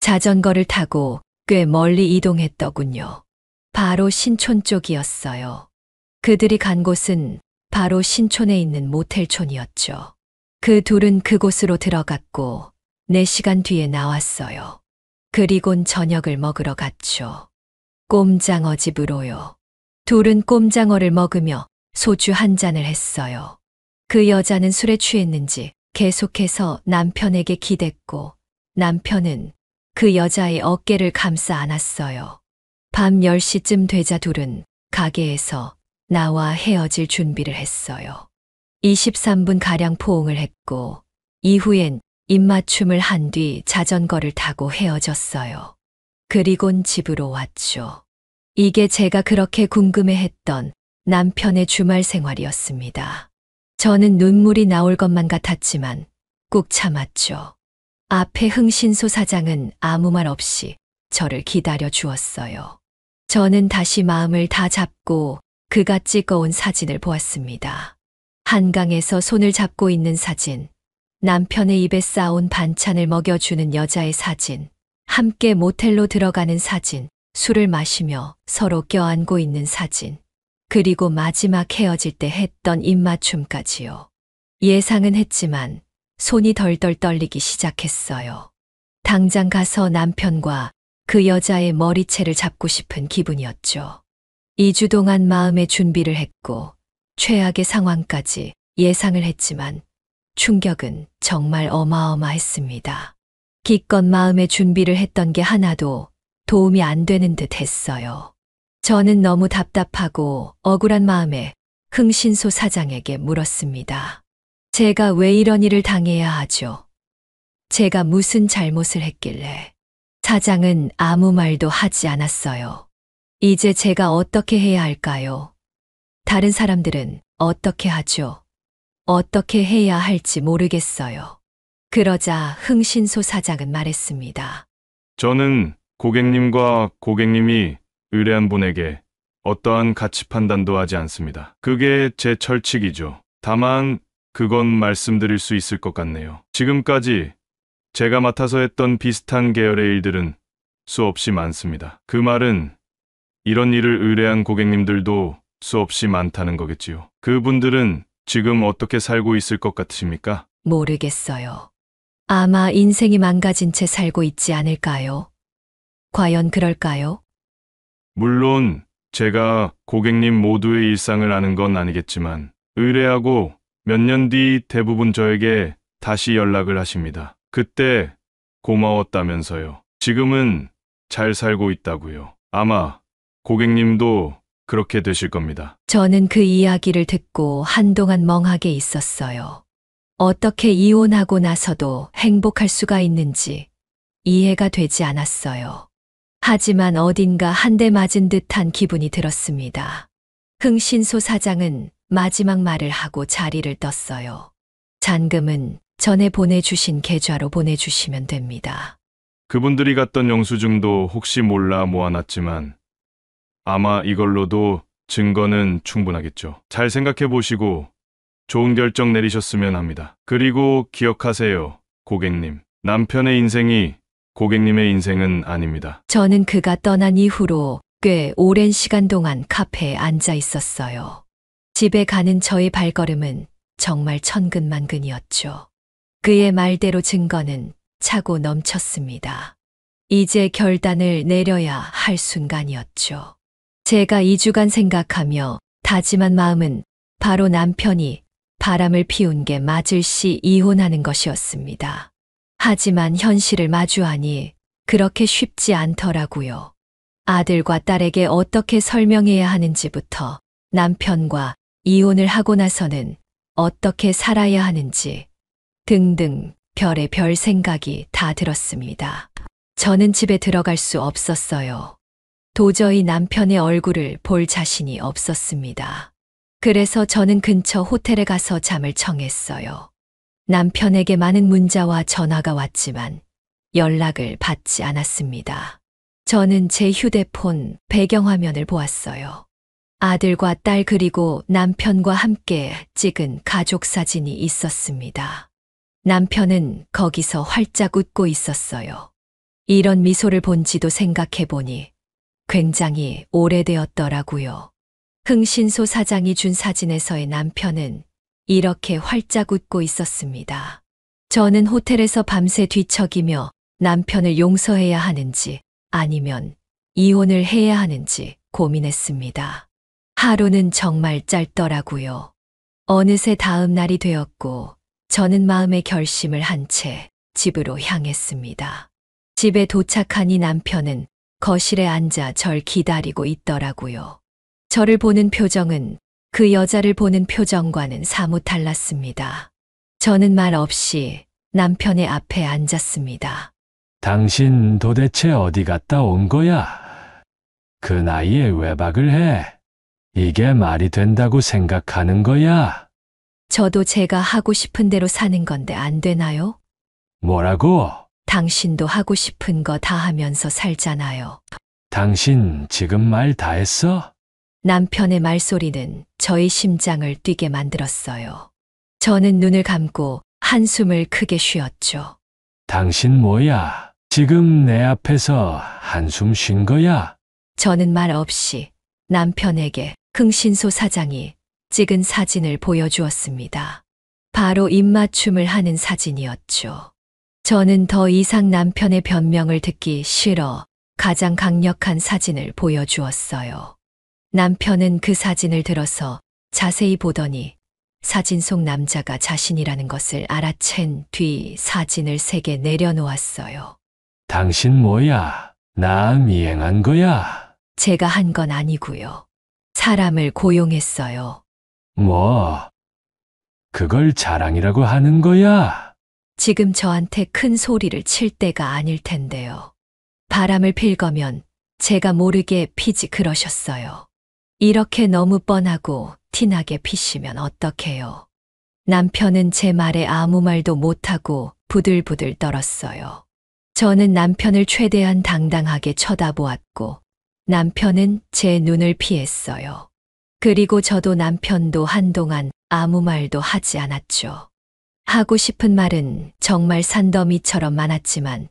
Speaker 1: 자전거를 타고 꽤 멀리 이동했더군요. 바로 신촌 쪽이었어요. 그들이 간 곳은 바로 신촌에 있는 모텔촌이었죠. 그 둘은 그곳으로 들어갔고 4시간 뒤에 나왔어요. 그리곤 저녁을 먹으러 갔죠. 꼼장어 집으로요. 둘은 꼼장어를 먹으며 소주 한 잔을 했어요. 그 여자는 술에 취했는지 계속해서 남편에게 기댔고 남편은 그 여자의 어깨를 감싸 안았어요. 밤 10시쯤 되자 둘은 가게에서 나와 헤어질 준비를 했어요. 23분 가량 포옹을 했고 이후엔 입맞춤을 한 뒤 자전거를 타고 헤어졌어요. 그리곤 집으로 왔죠. 이게 제가 그렇게 궁금해했던 남편의 주말 생활이었습니다. 저는 눈물이 나올 것만 같았지만 꾹 참았죠. 앞에 흥신소 사장은 아무 말 없이 저를 기다려 주었어요. 저는 다시 마음을 다 잡고 그가 찍어온 사진을 보았습니다. 한강에서 손을 잡고 있는 사진, 남편의 입에 싸온 반찬을 먹여주는 여자의 사진, 함께 모텔로 들어가는 사진, 술을 마시며 서로 껴안고 있는 사진, 그리고 마지막 헤어질 때 했던 입맞춤까지요. 예상은 했지만 손이 덜덜 떨리기 시작했어요. 당장 가서 남편과 그 여자의 머리채를 잡고 싶은 기분이었죠. 2주 동안 마음의 준비를 했고 최악의 상황까지 예상을 했지만 충격은 정말 어마어마했습니다. 기껏 마음의 준비를 했던 게 하나도 도움이 안 되는 듯 했어요. 저는 너무 답답하고 억울한 마음에 흥신소 사장에게 물었습니다. 제가 왜 이런 일을 당해야 하죠? 제가 무슨 잘못을 했길래? 사장은 아무 말도 하지 않았어요. 이제 제가 어떻게 해야 할까요? 다른 사람들은 어떻게 하죠? 어떻게 해야 할지 모르겠어요. 그러자 흥신소 사장은 말했습니다.
Speaker 4: 저는 고객님과 고객님이 의뢰한 분에게 어떠한 가치 판단도 하지 않습니다. 그게 제 철칙이죠. 다만 그건 말씀드릴 수 있을 것 같네요. 지금까지 제가 맡아서 했던 비슷한 계열의 일들은 수없이 많습니다. 그 말은 이런 일을 의뢰한 고객님들도 수없이 많다는 거겠지요. 그분들은 지금 어떻게 살고 있을 것 같으십니까?
Speaker 1: 모르겠어요. 아마 인생이 망가진 채 살고 있지 않을까요? 과연 그럴까요?
Speaker 4: 물론 제가 고객님 모두의 일상을 아는 건 아니겠지만 의뢰하고 몇 년 뒤 대부분 저에게 다시 연락을 하십니다. 그때 고마웠다면서요. 지금은 잘 살고 있다고요. 아마 고객님도 그렇게 되실 겁니다.
Speaker 1: 저는 그 이야기를 듣고 한동안 멍하게 있었어요. 어떻게 이혼하고 나서도 행복할 수가 있는지 이해가 되지 않았어요. 하지만 어딘가 한 대 맞은 듯한 기분이 들었습니다. 흥신소 사장은 마지막 말을 하고 자리를 떴어요. 잔금은 전에 보내주신 계좌로 보내주시면 됩니다.
Speaker 4: 그분들이 갔던 영수증도 혹시 몰라 모아놨지만 아마 이걸로도 증거는 충분하겠죠. 잘 생각해 보시고 좋은 결정 내리셨으면 합니다. 그리고 기억하세요, 고객님. 남편의 인생이 고객님의 인생은 아닙니다.
Speaker 1: 저는 그가 떠난 이후로 꽤 오랜 시간 동안 카페에 앉아 있었어요. 집에 가는 저의 발걸음은 정말 천근만근이었죠. 그의 말대로 증거는 차고 넘쳤습니다. 이제 결단을 내려야 할 순간이었죠. 제가 2주간 생각하며 다짐한 마음은 바로 남편이 바람을 피운 게 맞을 시 이혼하는 것이었습니다. 하지만 현실을 마주하니 그렇게 쉽지 않더라고요. 아들과 딸에게 어떻게 설명해야 하는지부터 남편과 이혼을 하고 나서는 어떻게 살아야 하는지 등등 별의 별 생각이 다 들었습니다. 저는 집에 들어갈 수 없었어요. 도저히 남편의 얼굴을 볼 자신이 없었습니다. 그래서 저는 근처 호텔에 가서 잠을 청했어요. 남편에게 많은 문자와 전화가 왔지만 연락을 받지 않았습니다. 저는 제 휴대폰 배경화면을 보았어요. 아들과 딸 그리고 남편과 함께 찍은 가족 사진이 있었습니다. 남편은 거기서 활짝 웃고 있었어요. 이런 미소를 본지도 생각해보니 굉장히 오래되었더라고요. 흥신소 사장이 준 사진에서의 남편은 이렇게 활짝 웃고 있었습니다. 저는 호텔에서 밤새 뒤척이며 남편을 용서해야 하는지 아니면 이혼을 해야 하는지 고민했습니다. 하루는 정말 짧더라고요. 어느새 다음 날이 되었고 저는 마음의 결심을 한 채 집으로 향했습니다. 집에 도착하니 남편은 거실에 앉아 절 기다리고 있더라고요. 저를 보는 표정은 그 여자를 보는 표정과는 사뭇 달랐습니다. 저는 말 없이 남편의 앞에 앉았습니다.
Speaker 2: 당신 도대체 어디 갔다 온 거야? 그 나이에 외박을 해? 이게 말이 된다고 생각하는 거야?
Speaker 1: 저도 제가 하고 싶은 대로 사는 건데 안 되나요?
Speaker 2: 뭐라고?
Speaker 1: 당신도 하고 싶은 거 다 하면서 살잖아요.
Speaker 2: 당신 지금 말 다 했어?
Speaker 1: 남편의 말소리는 저의 심장을 뛰게 만들었어요. 저는 눈을 감고 한숨을 크게 쉬었죠.
Speaker 2: 당신 뭐야? 지금 내 앞에서 한숨 쉰 거야?
Speaker 1: 저는 말 없이 남편에게 흥신소 사장이 찍은 사진을 보여주었습니다. 바로 입맞춤을 하는 사진이었죠. 저는 더 이상 남편의 변명을 듣기 싫어 가장 강력한 사진을 보여주었어요. 남편은 그 사진을 들어서 자세히 보더니 사진 속 남자가 자신이라는 것을 알아챈 뒤 사진을 3개 내려놓았어요.
Speaker 2: 당신 뭐야? 나 미행한 거야?
Speaker 1: 제가 한 건 아니고요. 사람을 고용했어요.
Speaker 2: 뭐? 그걸 자랑이라고 하는 거야?
Speaker 1: 지금 저한테 큰 소리를 칠 때가 아닐 텐데요. 바람을 필 거면 제가 모르게 피지 그러셨어요. 이렇게 너무 뻔하고 티나게 피시면 어떡해요. 남편은 제 말에 아무 말도 못하고 부들부들 떨었어요. 저는 남편을 최대한 당당하게 쳐다보았고 남편은 제 눈을 피했어요. 그리고 저도 남편도 한동안 아무 말도 하지 않았죠. 하고 싶은 말은 정말 산더미처럼 많았지만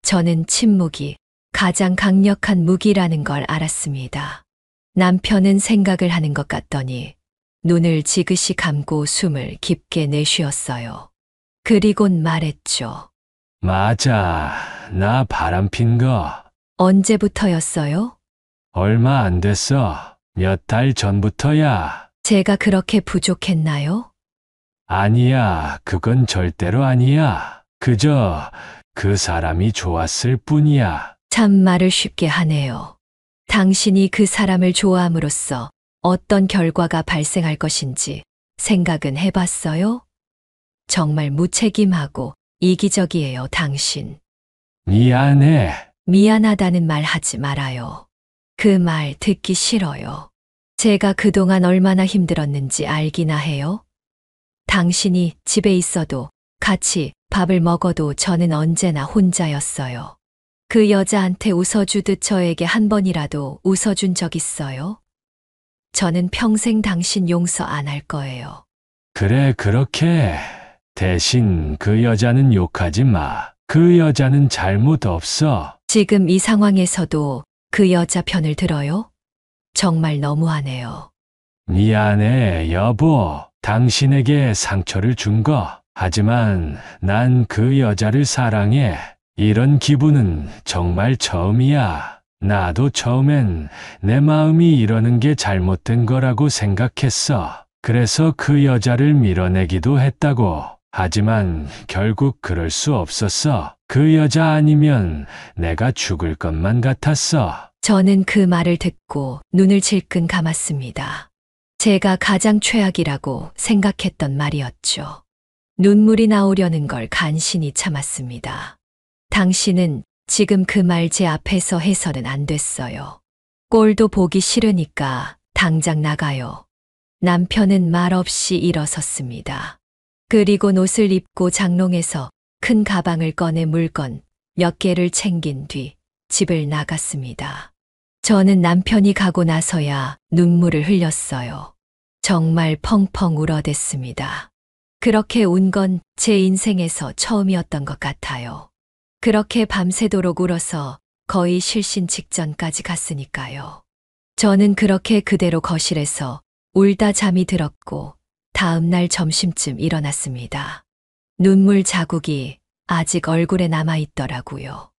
Speaker 1: 저는 침묵이 가장 강력한 무기라는 걸 알았습니다. 남편은 생각을 하는 것 같더니 눈을 지그시 감고 숨을 깊게 내쉬었어요. 그리곤 말했죠.
Speaker 2: 맞아. 나 바람핀 거.
Speaker 1: 언제부터였어요?
Speaker 2: 얼마 안 됐어. 몇 달 전부터야.
Speaker 1: 제가 그렇게 부족했나요?
Speaker 2: 아니야. 그건 절대로 아니야. 그저 그 사람이 좋았을 뿐이야.
Speaker 1: 참 말을 쉽게 하네요. 당신이 그 사람을 좋아함으로써 어떤 결과가 발생할 것인지 생각은 해봤어요? 정말 무책임하고 이기적이에요, 당신.
Speaker 2: 미안해.
Speaker 1: 미안하다는 말 하지 말아요. 그 말 듣기 싫어요. 제가 그동안 얼마나 힘들었는지 알기나 해요? 당신이 집에 있어도 같이 밥을 먹어도 저는 언제나 혼자였어요. 그 여자한테 웃어주듯 저에게 한 번이라도 웃어준 적 있어요? 저는 평생 당신 용서 안 할 거예요.
Speaker 2: 그래, 그렇게. 대신 그 여자는 욕하지 마. 그 여자는 잘못 없어.
Speaker 1: 지금 이 상황에서도 그 여자 편을 들어요? 정말 너무하네요.
Speaker 2: 미안해, 여보. 당신에게 상처를 준 거. 하지만 난 그 여자를 사랑해. 이런 기분은 정말 처음이야. 나도 처음엔 내 마음이 이러는 게 잘못된 거라고 생각했어. 그래서 그 여자를 밀어내기도 했다고. 하지만 결국 그럴 수 없었어. 그 여자 아니면 내가 죽을 것만 같았어.
Speaker 1: 저는 그 말을 듣고 눈을 질끈 감았습니다. 제가 가장 최악이라고 생각했던 말이었죠. 눈물이 나오려는 걸 간신히 참았습니다. 당신은 지금 그 말 제 앞에서 해서는 안 됐어요. 꼴도 보기 싫으니까 당장 나가요. 남편은 말없이 일어섰습니다. 그리고 옷을 입고 장롱에서 큰 가방을 꺼내 물건 몇 개를 챙긴 뒤 집을 나갔습니다. 저는 남편이 가고 나서야 눈물을 흘렸어요. 정말 펑펑 울어댔습니다. 그렇게 운 건 제 인생에서 처음이었던 것 같아요. 그렇게 밤새도록 울어서 거의 실신 직전까지 갔으니까요. 저는 그렇게 그대로 거실에서 울다 잠이 들었고 다음 날 점심쯤 일어났습니다. 눈물 자국이 아직 얼굴에 남아 있더라고요.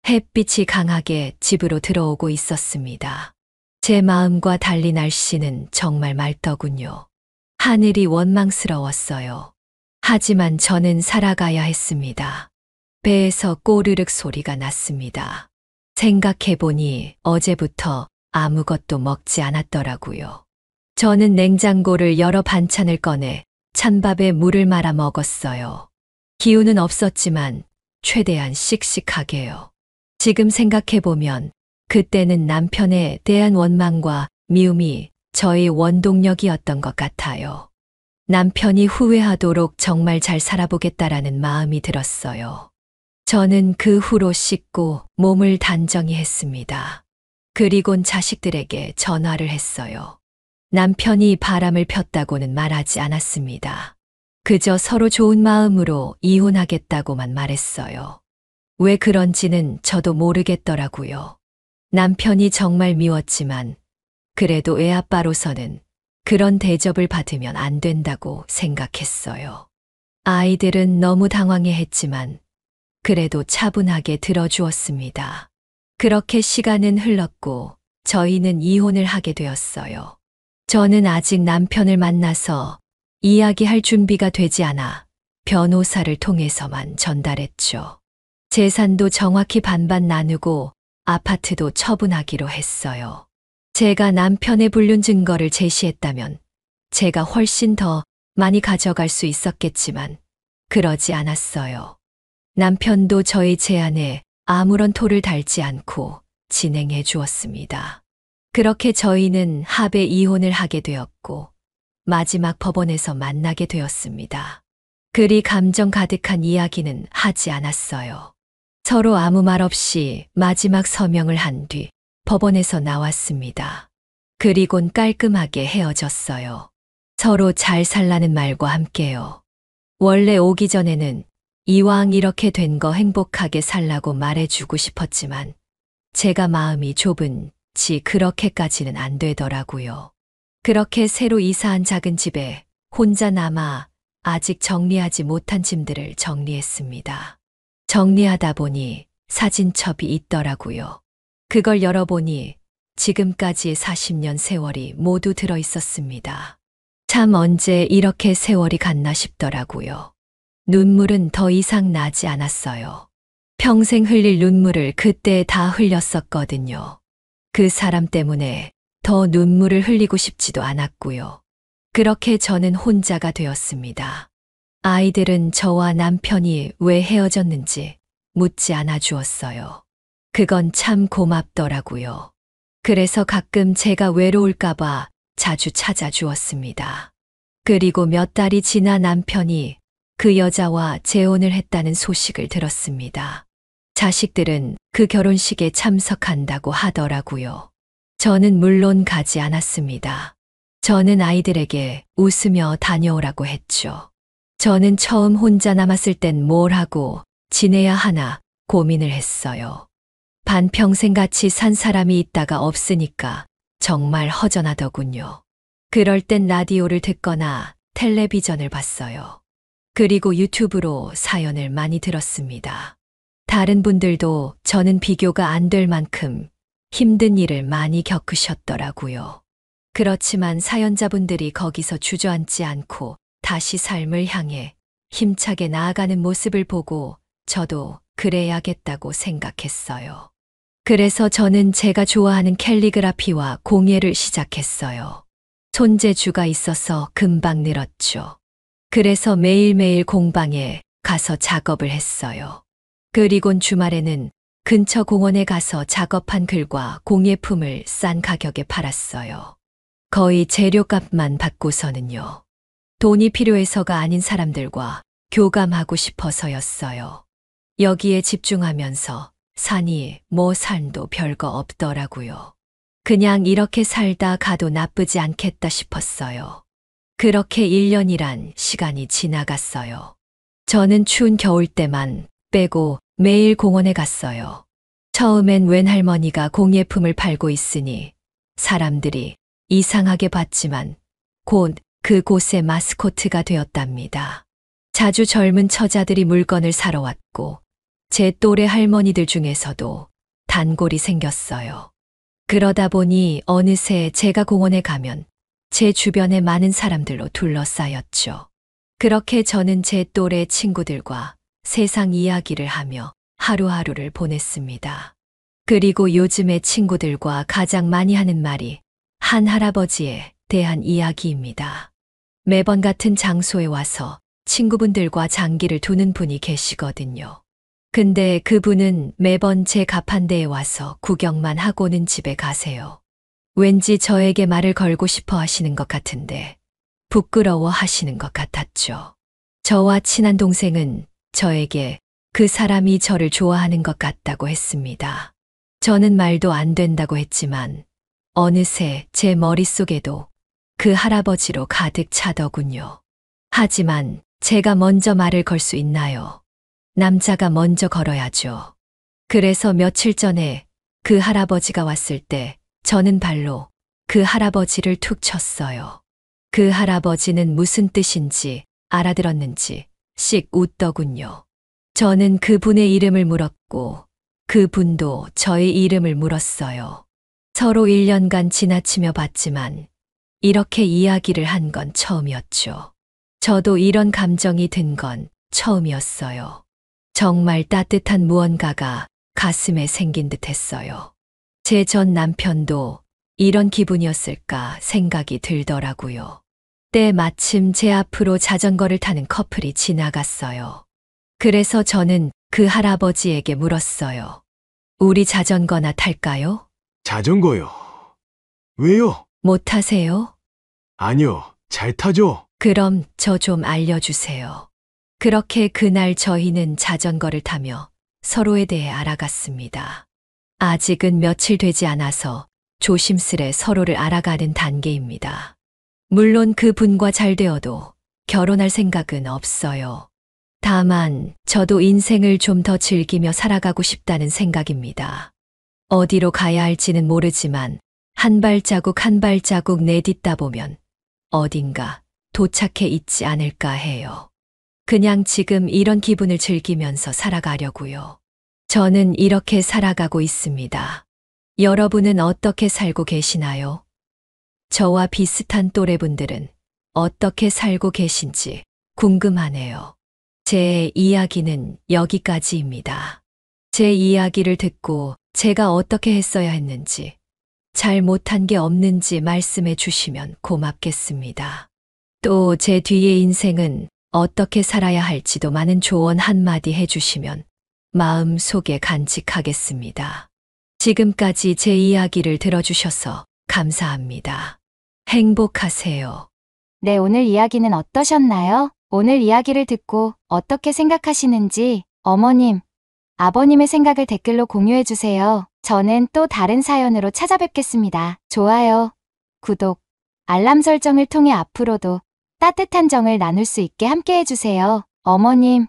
Speaker 1: 햇빛이 강하게 집으로 들어오고 있었습니다. 제 마음과 달리 날씨는 정말 맑더군요. 하늘이 원망스러웠어요. 하지만 저는 살아가야 했습니다. 배에서 꼬르륵 소리가 났습니다. 생각해보니 어제부터 아무것도 먹지 않았더라고요. 저는 냉장고를 열어 반찬을 꺼내 찬밥에 물을 말아 먹었어요. 기운은 없었지만 최대한 씩씩하게요. 지금 생각해보면 그때는 남편에 대한 원망과 미움이 저의 원동력이었던 것 같아요. 남편이 후회하도록 정말 잘 살아보겠다라는 마음이 들었어요. 저는 그 후로 씻고 몸을 단정히 했습니다. 그리곤 자식들에게 전화를 했어요. 남편이 바람을 폈다고는 말하지 않았습니다. 그저 서로 좋은 마음으로 이혼하겠다고만 말했어요. 왜 그런지는 저도 모르겠더라고요. 남편이 정말 미웠지만 그래도 애아빠로서는 그런 대접을 받으면 안 된다고 생각했어요. 아이들은 너무 당황해 했지만 그래도 차분하게 들어주었습니다. 그렇게 시간은 흘렀고 저희는 이혼을 하게 되었어요. 저는 아직 남편을 만나서 이야기할 준비가 되지 않아 변호사를 통해서만 전달했죠. 재산도 정확히 반반 나누고 아파트도 처분하기로 했어요. 제가 남편의 불륜 증거를 제시했다면 제가 훨씬 더 많이 가져갈 수 있었겠지만 그러지 않았어요. 남편도 저의 제안에 아무런 토를 달지 않고 진행해 주었습니다. 그렇게 저희는 합의 이혼을 하게 되었고 마지막 법원에서 만나게 되었습니다. 그리 감정 가득한 이야기는 하지 않았어요. 서로 아무 말 없이 마지막 서명을 한 뒤 법원에서 나왔습니다. 그리곤 깔끔하게 헤어졌어요. 서로 잘 살라는 말과 함께요. 원래 오기 전에는 이왕 이렇게 된 거 행복하게 살라고 말해주고 싶었지만 제가 마음이 좁은지 그렇게까지는 안 되더라고요. 그렇게 새로 이사한 작은 집에 혼자 남아 아직 정리하지 못한 짐들을 정리했습니다. 정리하다 보니 사진첩이 있더라고요. 그걸 열어보니 지금까지의 40년 세월이 모두 들어 있었습니다. 참 언제 이렇게 세월이 갔나 싶더라고요. 눈물은 더 이상 나지 않았어요. 평생 흘릴 눈물을 그때 다 흘렸었거든요. 그 사람 때문에 더 눈물을 흘리고 싶지도 않았고요. 그렇게 저는 혼자가 되었습니다. 아이들은 저와 남편이 왜 헤어졌는지 묻지 않아 주었어요. 그건 참 고맙더라고요. 그래서 가끔 제가 외로울까봐 자주 찾아주었습니다. 그리고 몇 달이 지나 남편이 그 여자와 재혼을 했다는 소식을 들었습니다. 자식들은 그 결혼식에 참석한다고 하더라고요. 저는 물론 가지 않았습니다. 저는 아이들에게 웃으며 다녀오라고 했죠. 저는 처음 혼자 남았을 땐 뭘 하고 지내야 하나 고민을 했어요. 반평생 같이 산 사람이 있다가 없으니까 정말 허전하더군요. 그럴 땐 라디오를 듣거나 텔레비전을 봤어요. 그리고 유튜브로 사연을 많이 들었습니다. 다른 분들도 저는 비교가 안 될 만큼 힘든 일을 많이 겪으셨더라고요. 그렇지만 사연자분들이 거기서 주저앉지 않고 다시 삶을 향해 힘차게 나아가는 모습을 보고 저도 그래야겠다고 생각했어요. 그래서 저는 제가 좋아하는 캘리그라피와 공예를 시작했어요. 손재주가 있어서 금방 늘었죠. 그래서 매일매일 공방에 가서 작업을 했어요. 그리곤 주말에는 근처 공원에 가서 작업한 글과 공예품을 싼 가격에 팔았어요. 거의 재료값만 받고서는요. 돈이 필요해서가 아닌 사람들과 교감하고 싶어서였어요. 여기에 집중하면서 사니 뭐 삶도 별거 없더라고요. 그냥 이렇게 살다 가도 나쁘지 않겠다 싶었어요. 그렇게 1년이란 시간이 지나갔어요. 저는 추운 겨울 때만 빼고 매일 공원에 갔어요. 처음엔 웬 할머니가 공예품을 팔고 있으니 사람들이 이상하게 봤지만 곧 그곳의 마스코트가 되었답니다. 자주 젊은 처자들이 물건을 사러 왔고 제 또래 할머니들 중에서도 단골이 생겼어요. 그러다 보니 어느새 제가 공원에 가면 제 주변에 많은 사람들로 둘러싸였죠. 그렇게 저는 제 또래 친구들과 세상 이야기를 하며 하루하루를 보냈습니다. 그리고 요즘에 친구들과 가장 많이 하는 말이 한 할아버지의 대한 이야기입니다. 매번 같은 장소에 와서 친구분들과 장기를 두는 분이 계시거든요. 근데 그분은 매번 제 가판대에 와서 구경만 하고는 집에 가세요. 왠지 저에게 말을 걸고 싶어 하시는 것 같은데 부끄러워 하시는 것 같았죠. 저와 친한 동생은 저에게 그 사람이 저를 좋아하는 것 같다고 했습니다. 저는 말도 안 된다고 했지만 어느새 제 머릿속에도 그 할아버지로 가득 차더군요. 하지만 제가 먼저 말을 걸 수 있나요? 남자가 먼저 걸어야죠. 그래서 며칠 전에 그 할아버지가 왔을 때 저는 발로 그 할아버지를 툭 쳤어요. 그 할아버지는 무슨 뜻인지 알아들었는지 씩 웃더군요. 저는 그분의 이름을 물었고 그분도 저의 이름을 물었어요. 서로 1년간 지나치며 봤지만 이렇게 이야기를 한 건 처음이었죠. 저도 이런 감정이 든 건 처음이었어요. 정말 따뜻한 무언가가 가슴에 생긴 듯 했어요. 제 전 남편도 이런 기분이었을까 생각이 들더라고요. 때 마침 제 앞으로 자전거를 타는 커플이 지나갔어요. 그래서 저는 그 할아버지에게 물었어요. 우리 자전거나 탈까요?
Speaker 5: 자전거요. 왜요?
Speaker 1: 못 타세요?
Speaker 5: 아니요, 잘 타죠.
Speaker 1: 그럼 저 좀 알려주세요. 그렇게 그날 저희는 자전거를 타며 서로에 대해 알아갔습니다. 아직은 며칠 되지 않아서 조심스레 서로를 알아가는 단계입니다. 물론 그분과 잘 되어도 결혼할 생각은 없어요. 다만 저도 인생을 좀 더 즐기며 살아가고 싶다는 생각입니다. 어디로 가야 할지는 모르지만 한 발자국 한 발자국 내딛다 보면 어딘가 도착해 있지 않을까 해요. 그냥 지금 이런 기분을 즐기면서 살아가려고요. 저는 이렇게 살아가고 있습니다. 여러분은 어떻게 살고 계시나요? 저와 비슷한 또래분들은 어떻게 살고 계신지 궁금하네요. 제 이야기는 여기까지입니다. 제 이야기를 듣고 제가 어떻게 했어야 했는지, 잘 못한 게 없는지 말씀해 주시면 고맙겠습니다. 또 제 뒤의 인생은 어떻게 살아야 할지도 많은 조언 한마디 해주시면 마음 속에 간직하겠습니다. 지금까지 제 이야기를 들어주셔서 감사합니다. 행복하세요.
Speaker 3: 네, 오늘 이야기는 어떠셨나요? 오늘 이야기를 듣고 어떻게 생각하시는지 어머님, 아버님의 생각을 댓글로 공유해주세요. 저는 또 다른 사연으로 찾아뵙겠습니다. 좋아요, 구독, 알람 설정을 통해 앞으로도 따뜻한 정을 나눌 수 있게 함께 해주세요. 어머님,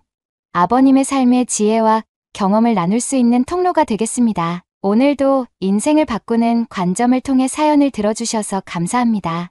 Speaker 3: 아버님의 삶의 지혜와 경험을 나눌 수 있는 통로가 되겠습니다. 오늘도 인생을 바꾸는 관점을 통해 사연을 들어주셔서 감사합니다.